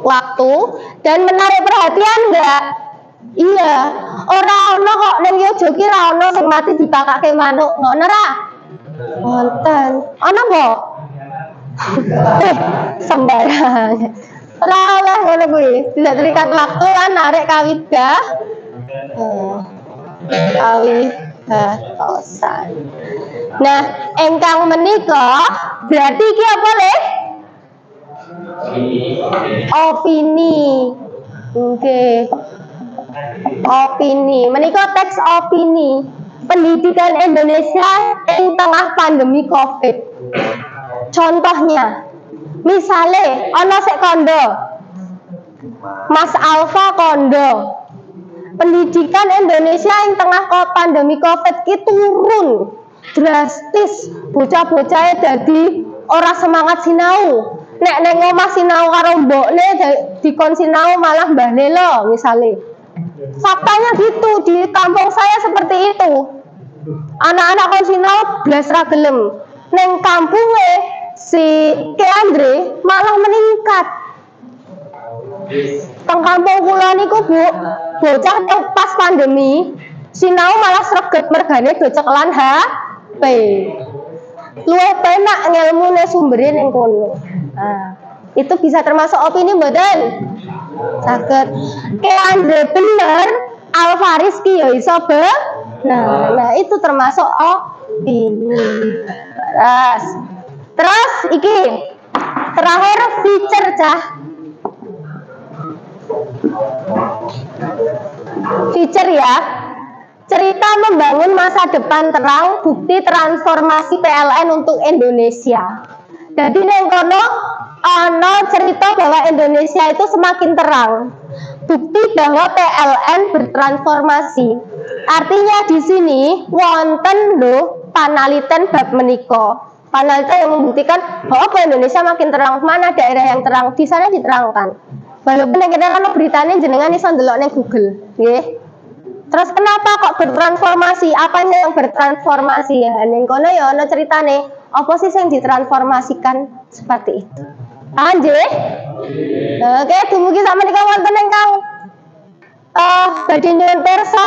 waktu, dan menarik perhatian enggak? Iya, orang ono kok ning yo joki ra ono sing mati dipakake manuk, ngono ra? Wonten. Ono mbok? Sembarang. Ora oleh ngono kuwi. Tidak terikat waktu kan narik kawit dah. Kawit tosan. Nah, engkang menika berarti iki apa le? Opini. Oke. Opini. Menika teks opini. Pendidikan Indonesia ing tengah pandemi Covid. Contohnya, misalnya ana sek kondo. Mas Alfa kondo. Pendidikan Indonesia yang tengah pandemi Covid ki turun drastis, bocah-bocahnya jadi orang semangat sinau. Nek ngomah sinau karo mbokne dikon sinau malah mbahne lo misalnya. Faktanya gitu, di kampung saya seperti itu. Anak-anak kon sinau blas ra gelem. Neng kampunge si Keandre malah meningkat. Teng kampung kula niku Bu, bocah pas pandemi sinau malah sreget mergane do cekelan HP. Luwih penak ngelmune sumbere ning kono. Nah, Itu bisa termasuk opini mboten? Saged. Andre bener, Alvaris ki ya iso nah itu termasuk opini. Terus iki terakhir feature cah. Feature ya. Cerita membangun masa depan terang, bukti transformasi PLN untuk Indonesia. Jadi neng kono ono cerita bahwa Indonesia itu semakin terang. Bukti bahwa PLN bertransformasi. Artinya di sini wonten lho panaliten bab menika. Panaliten yang membuktikan bahwa Indonesia makin terang. Mana daerah yang terang? Di sana diterangkan. Walaupun kita kan beritanya jenengan iso ndelok ning Google, nggih. Terus kenapa kok bertransformasi? Apanya yang bertransformasi ya? Ning kono ya ana ceritane. Apa sih yang ditransformasikan seperti itu? Nggih. Oke, dumugi sampe nika wonten ingkang badhe nyuwun pirsa.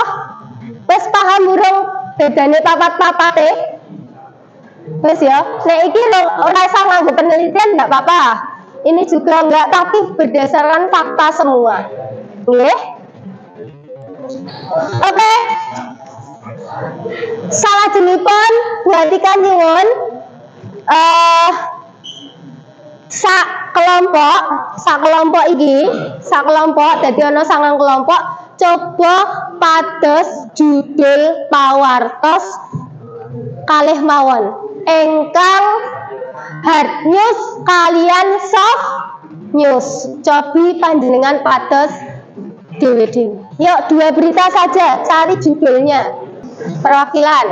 Wis paham burung bedane papat-papate? Wis ya. Nek iki ora usah nganggo penelitian enggak apa-apa. Ini juga enggak, tapi berdasarkan fakta semua. Nggih. Oke. Salah jenipun perhatikan nyuwun sak kelompok dadi ana 9 kelompok coba pados judul pawartos kalih mawon ingkang hard news kalian soft news. Cobi panjenengan pados dhewe-dhewe. Yuk 2 berita saja, cari judulnya. Perwakilan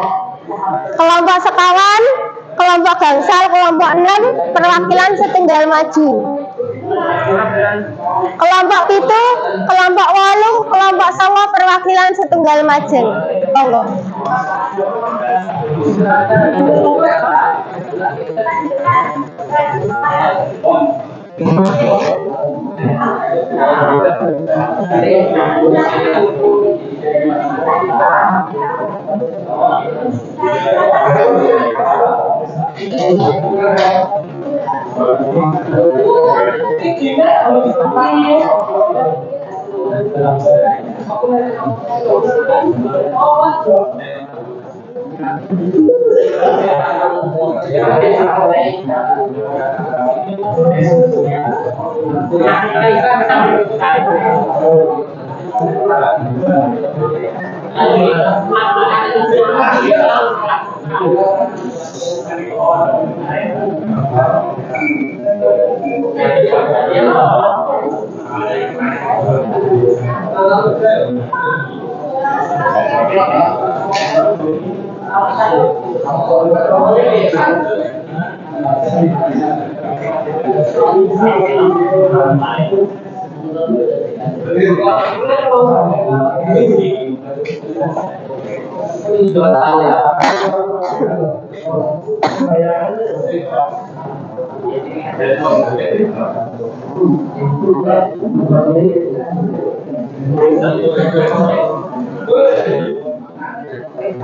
kelompok sekawan, kelompok gangsal, kelompok 6, perwakilan setunggal maju. Kelompok 7, kelompok 8, kelompok 9, perwakilan setunggal majeng. Monggo.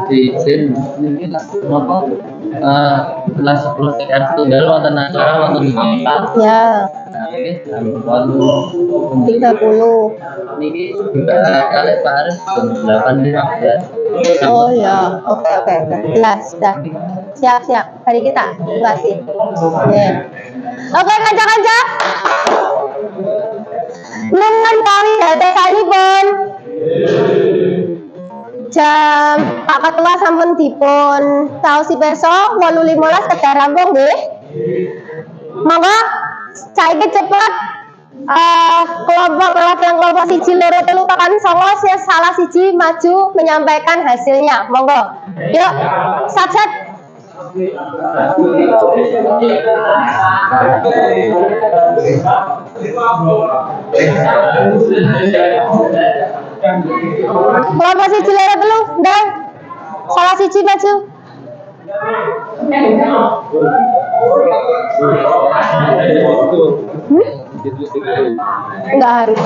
Izin ini apa kelas 10 TKR tunggal wonten acara wonten Ya. lalu 30. niki kali Pak Aris jam 8.15. Oh ya, oke. Jelas, dah. Siap. Hari kita. Terima kasih. Oke, kanca-kanca. Nengen kami datesanipun. Jam Pak Ketua sampun dipun taosi besok 8.15 kedah rampung nggih. Monggo saiki cepet kelompok perwakilan kelompok 1, 2, 3 tekan 9 salah siji maju menyampaikan hasilnya. Monggo. Yuk, sat-sat. Kelompok 1, 2, 3 dan salah siji maju. Enggak harus.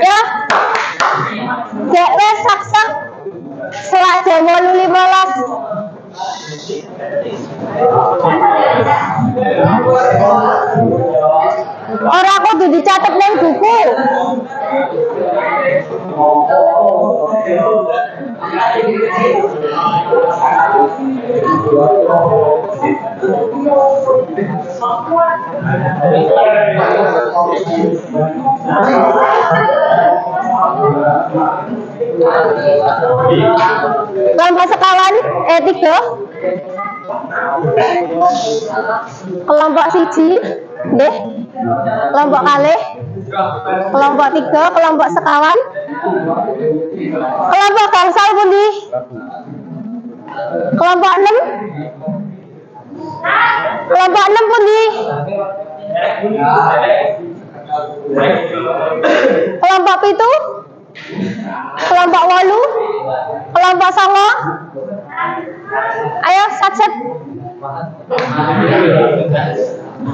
Ya. Wes sak-sak. Setelah jam 8.15. catet nang buku. Kelompok sekawan 3. Kelompok siji nggih. Kelompok kalih. Kelompok 3, kelompok sekawan. Kelompok gangsal pundi? Kelompok 6. Kelompok 6 pundi? Kelompok 7. Kelompok 8. Kelompok 9. Ayo satset.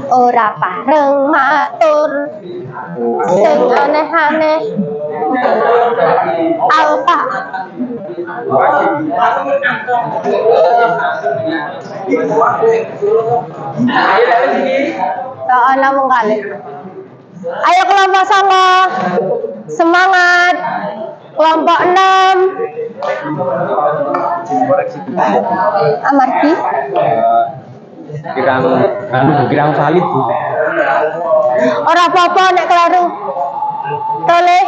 Ora pareng matur sing aneh-aneh. Alfa. Ana mung kali. Ayo kelompok 9. Semangat. Kelompok 6. Amargi. Kirang valid Bu. Ora apa-apa nek keliru. Toleh.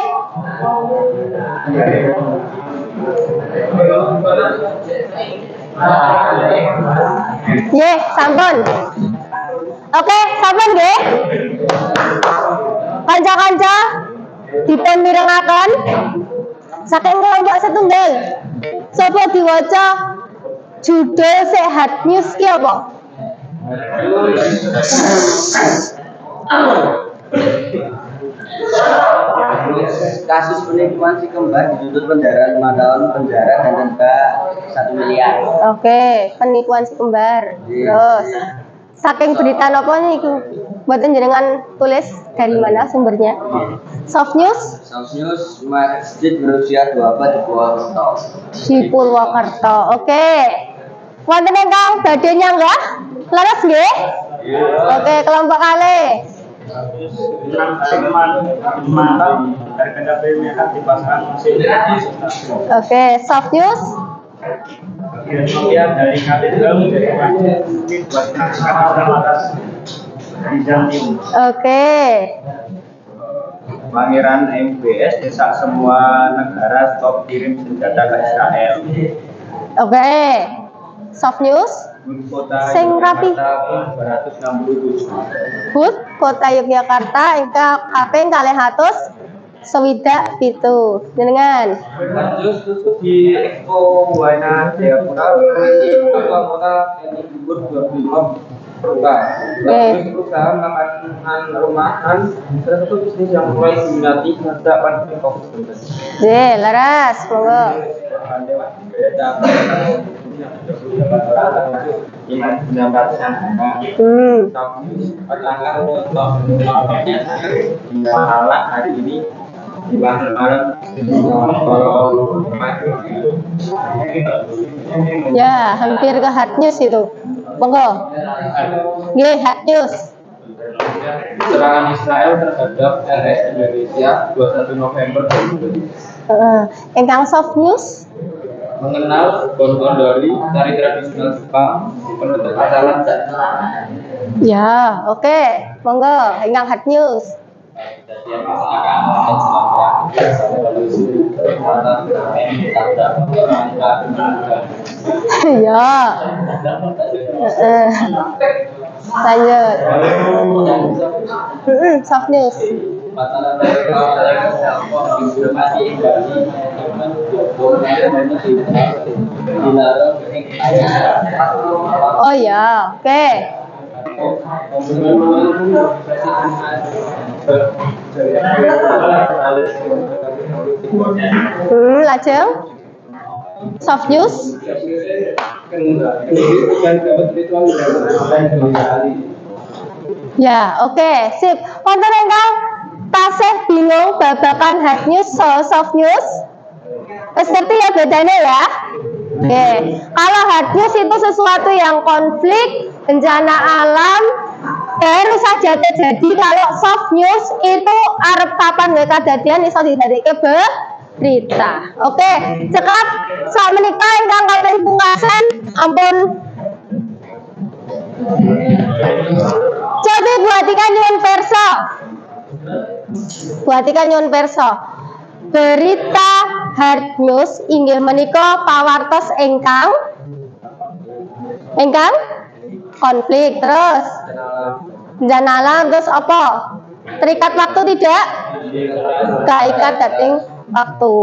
Nggih, sampun. Oke, sampun nggih. Kanca-kanca dipun mirengaken saking kelompok setunggal. Sapa diwaca judul Sehat News ki apa? Kasus penipuan si kembar dituntut penjara 5 tahun penjara dan denda 1 miliar. Oke, penipuan si kembar. Terus saking berita napa niku? Mboten jenengan tulis dari mana sumbernya? Soft News Soft News masjid berusia 2 abad di Purwokerto. di Purwokerto. Oke. Wonten ingkang badhe nyanggah? Leres nggih? Oke, kelompok kalih. Oke, Soft News. Kemudian dari katedral menjadi masjid mungkin buat menangkap atas Bizantium. Oke. Pangeran MBS desak semua negara stop kirim senjata ke Israel. Oke. Soft News. Kota Sing rapi. Yogyakarta 267. Hut Kota Yogyakarta ingkang kaping 267 jenengan. Lanjut tutup di Expo Wahana Jayapura Kota ini libur 25 perusahaan makanan rumahan salah satu bisnis yang mulai diminati sejak pandemi COVID-19. Laras, monggo. Hari ini di Malam Ya, hampir ke hard news itu. Monggo. Nggih, hard news. serangan Israel terhadap RS Indonesia 21 November 2020. Ingkang soft news. Mengenal Gonggong Dori, tari tradisional Jepang, penutup acara Ya, oke. Monggo, ingkang hard news. Ya. Lanjut. Soft news. Oh ya, oke. Lajeng soft news. Ya, oke, sip. Wonten ingkang tasih bingung babakan hard news soft news? Wis ngerti ya bedanya ya? Oke. Kalau hard news itu sesuatu yang konflik, bencana alam, baru saja terjadi kalau soft news itu arep kapan nggak kadadian iso didadekake berita. Oke, cekap sak menika ingkang kalih pungkasan ampun. Coba buatikan nyuwun perso. Buatikan nyuwun perso. Berita hard news inggih menika pawartos ingkang konflik, terus bencana alam, terus apa? Terikat waktu tidak? Kaikat dating waktu.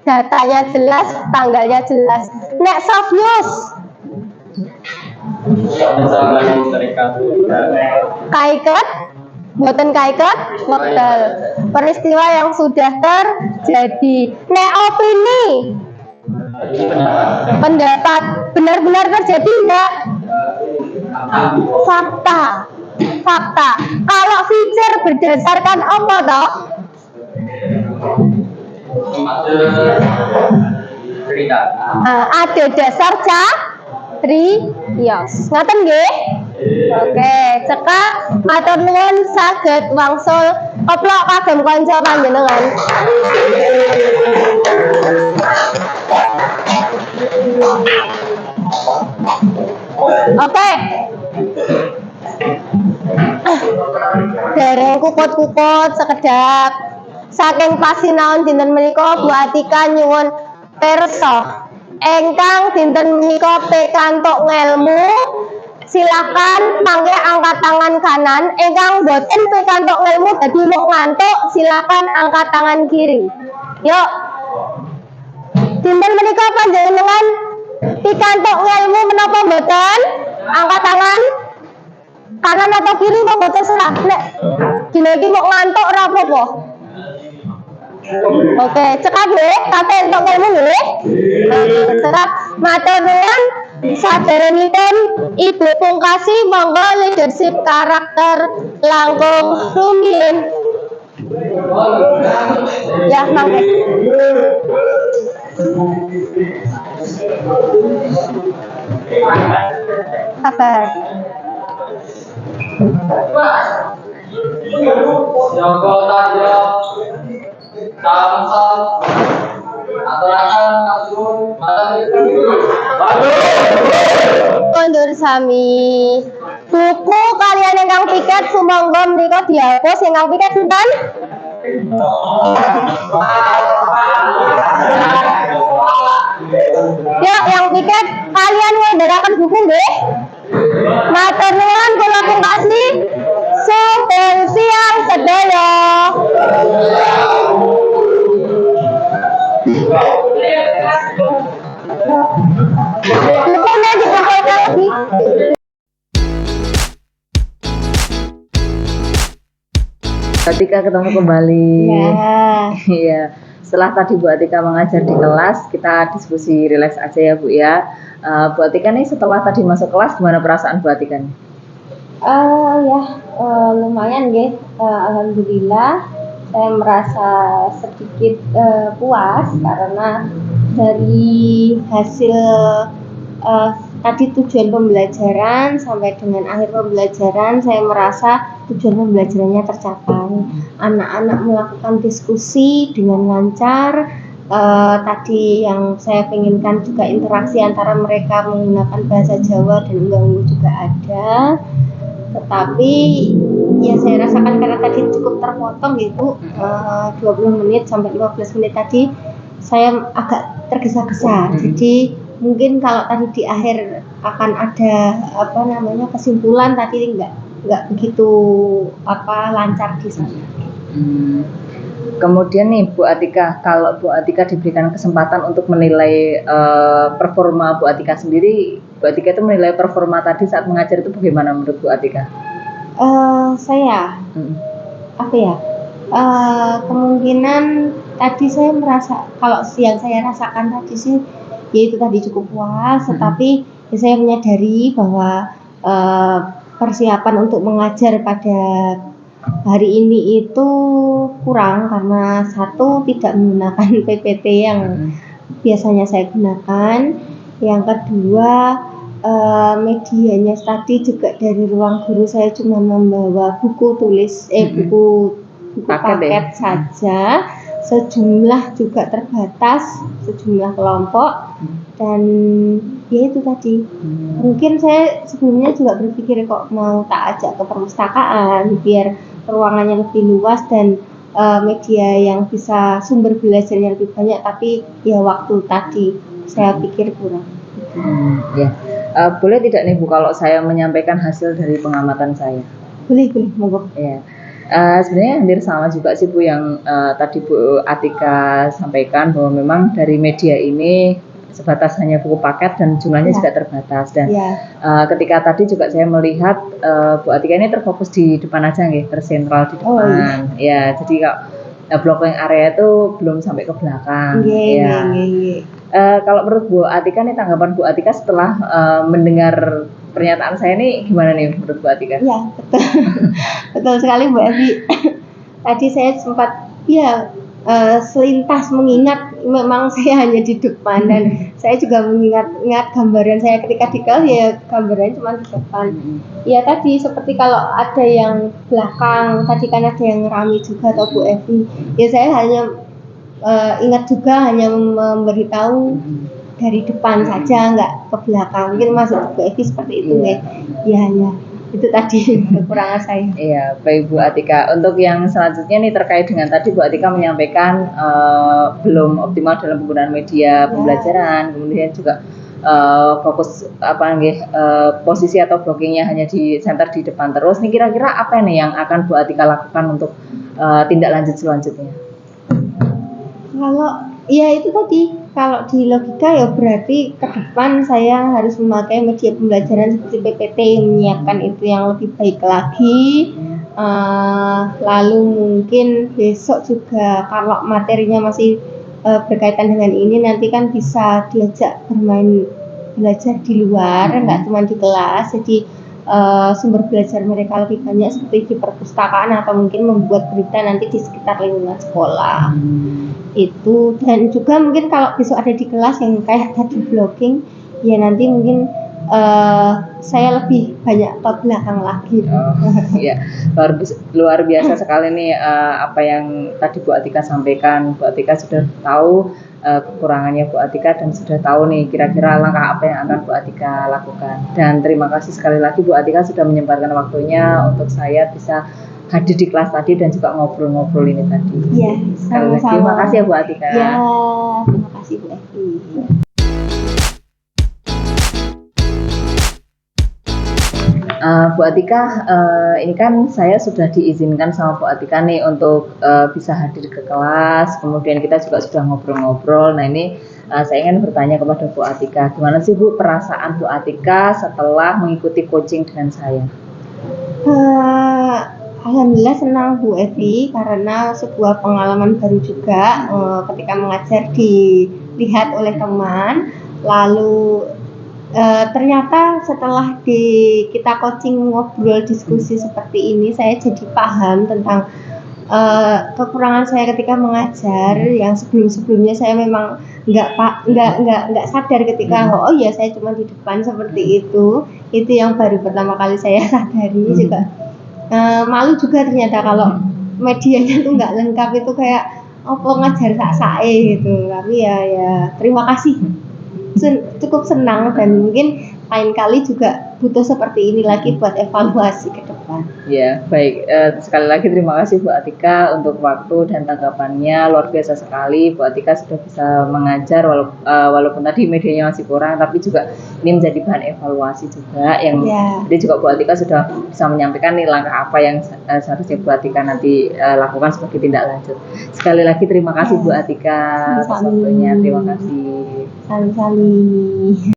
Datanya jelas, tanggalnya jelas. Nek soft news kaiket, buatan kaiket, wekdal peristiwa yang sudah terjadi. Nek opini, pendapat benar-benar terjadi enggak? Fakta. Kalau feature berdasarkan apa toh? Cerita. Ada dasar ceriyos. Ngoten nggih? Oke, cekak matur nuwun saged wangsul keplok kagem kanca panjenengan. Oke. Dereng kukut-kukut sekedap. Saking pasinaon dinten menika Bu Atika nyuwun pirsa ingkang dinten menika pikantuk ngelmu silakan mangke angkat tangan kanan, ingkang boten pikantuk ngelmu dadi mung ngantuk silakan angkat tangan kiri. Yuk. Dinten menika panjenengan pikantuk ngelmu menapa mboten? Angkat tangan. Kanan atau kiri kok mboten serah. Nek dina iki mung ngantuk ora apa-apa. Oke, cekap nggih, kate entuk ngelmu nggih. Cekap matur nuwun saderengipun Ibu Pungkasi monggo leadership karakter langkung rumiyin. Ya, mangke. Sabar. Joko Tarjo, Samsal, aturakan matur Kondur sami. Buku kalian ingkang piket sumangga mriko dihapus, ingkang piket sinten? Ya, yang piket kalian ngederaken buku nggih? Matur nuwun kula pungkasi. Sampun siang sedaya. Bukunya dikumpulkan lagi. Atika ketemu kembali. Ya. Iya. Setelah tadi Bu Atika mengajar di kelas, kita diskusi rileks aja ya Bu ya. Bu Atika nih setelah tadi masuk kelas gimana perasaan Bu Atika nih? Lumayan nggih. Alhamdulillah saya merasa sedikit puas karena dari hasil tadi tujuan pembelajaran sampai dengan akhir pembelajaran saya merasa tujuan pembelajarannya tercapai. Anak-anak melakukan diskusi dengan lancar. Tadi yang saya inginkan juga interaksi antara mereka menggunakan bahasa Jawa dan Unggu juga ada. Tetapi ya saya rasakan karena tadi cukup terpotong gitu 20 menit sampai 15 menit tadi saya agak tergesa-gesa. Jadi mungkin kalau tadi di akhir akan ada kesimpulan tadi nggak begitu lancar di sana. Kemudian nih Bu Atika, kalau Bu Atika diberikan kesempatan untuk menilai performa Bu Atika sendiri, Bu Atika itu menilai performa tadi saat mengajar itu bagaimana menurut Bu Atika? Kemungkinan tadi saya merasa kalau yang saya rasakan tadi sih yaitu tadi cukup puas, tetapi saya menyadari bahwa persiapan untuk mengajar pada hari ini itu kurang karena satu tidak menggunakan PPT yang biasanya saya gunakan, yang kedua medianya tadi juga dari ruang guru saya cuma membawa buku tulis buku paket saja, sejumlah juga terbatas, sejumlah kelompok, dan ya itu tadi. Mungkin saya sebelumnya juga berpikir kok mau tak ajak ke perpustakaan biar ruangannya lebih luas dan media yang bisa sumber belajarnya lebih banyak, tapi ya waktu tadi saya pikir kurang. Ya. Boleh tidak nih Bu kalau saya menyampaikan hasil dari pengamatan saya? Boleh, monggo. Ya. Sebenarnya hampir sama juga sih Bu yang tadi Bu Atika sampaikan, bahwa memang dari media ini sebatas hanya buku paket dan jumlahnya juga terbatas, dan ketika tadi juga saya melihat Bu Atika ini terfokus di depan aja nggih, tersentral di depan. Ya, jadi kalau blocking area itu belum sampai ke belakang. Kalau menurut Bu Atika nih, tanggapan Bu Atika setelah mendengar pernyataan saya ini gimana nih menurut Bu Atika? Ya, betul. Betul sekali Bu Evi. Tadi saya sempat selintas mengingat memang saya hanya di depan, dan saya juga mengingat gambaran saya ketika di kelas, ya gambarannya cuma di depan. Ya tadi seperti kalau ada yang belakang, tadi kan ada yang rame juga atau Bu Evi, ya saya hanya ingat juga hanya memberitahu dari depan saja, nggak ke belakang. Mungkin maksud Bu Evi seperti itu ya. Ya. Itu tadi kekurangan saya. Iya, baik Bu Atika. Untuk yang selanjutnya nih terkait dengan tadi Bu Atika menyampaikan belum optimal dalam penggunaan media pembelajaran, kemudian juga fokus posisi atau blockingnya hanya di center di depan terus. Nih kira-kira apa nih yang akan Bu Atika lakukan untuk tindak lanjut selanjutnya? Kalau ya itu tadi, kalau di logika ya berarti ke depan saya harus memakai media pembelajaran seperti PPT yang menyiapkan itu yang lebih baik lagi. Lalu mungkin besok juga kalau materinya masih berkaitan dengan ini, nanti kan bisa diajak belajar di luar, nggak cuma di kelas. Jadi sumber belajar mereka lebih banyak seperti di perpustakaan atau mungkin membuat berita nanti di sekitar lingkungan sekolah. Itu, dan juga mungkin kalau besok ada di kelas yang kayak tadi blogging, ya nanti mungkin saya lebih banyak ke belakang lagi. Iya, luar biasa sekali nih apa yang tadi Bu Atika sampaikan. Bu Atika sudah tahu kekurangannya Bu Atika dan sudah tahu nih kira-kira langkah apa yang akan Bu Atika lakukan. Dan terima kasih sekali lagi Bu Atika sudah menyempatkan waktunya untuk saya bisa hadir di kelas tadi dan juga ngobrol-ngobrol ini tadi. Iya, sekali lagi terima kasih ya Bu Atika. Ya, terima kasih Bu Evi. Bu Atika, ini kan saya sudah diizinkan sama Bu Atika nih untuk bisa hadir ke kelas, kemudian kita juga sudah ngobrol-ngobrol. Nah ini saya ingin bertanya kepada Bu Atika, gimana sih Bu perasaan Bu Atika setelah mengikuti coaching dengan saya? Alhamdulillah senang Bu Evi, karena sebuah pengalaman baru juga ketika mengajar dilihat oleh teman. Lalu ternyata setelah kita coaching, ngobrol, diskusi seperti ini, saya jadi paham tentang kekurangan saya ketika mengajar, yang sebelumnya saya memang nggak sadar ketika ya saya cuma di depan seperti itu yang baru pertama kali saya sadari. Juga malu juga ternyata kalau medianya tuh nggak lengkap, itu kayak ngajar sak-sae gitu. Tapi ya terima kasih, cukup senang, dan mungkin lain kali juga butuh seperti ini lagi buat evaluasi ke depan. Ya, baik. Sekali lagi terima kasih Bu Atika untuk waktu dan tanggapannya, luar biasa sekali. Bu Atika sudah bisa mengajar walaupun tadi medianya masih kurang, tapi juga ini menjadi bahan evaluasi juga. Jadi juga Bu Atika sudah bisa menyampaikan nih langkah apa yang seharusnya Bu Atika nanti lakukan sebagai tindak lanjut. Sekali lagi terima kasih Bu Atika atas waktunya. Terima kasih. Salam.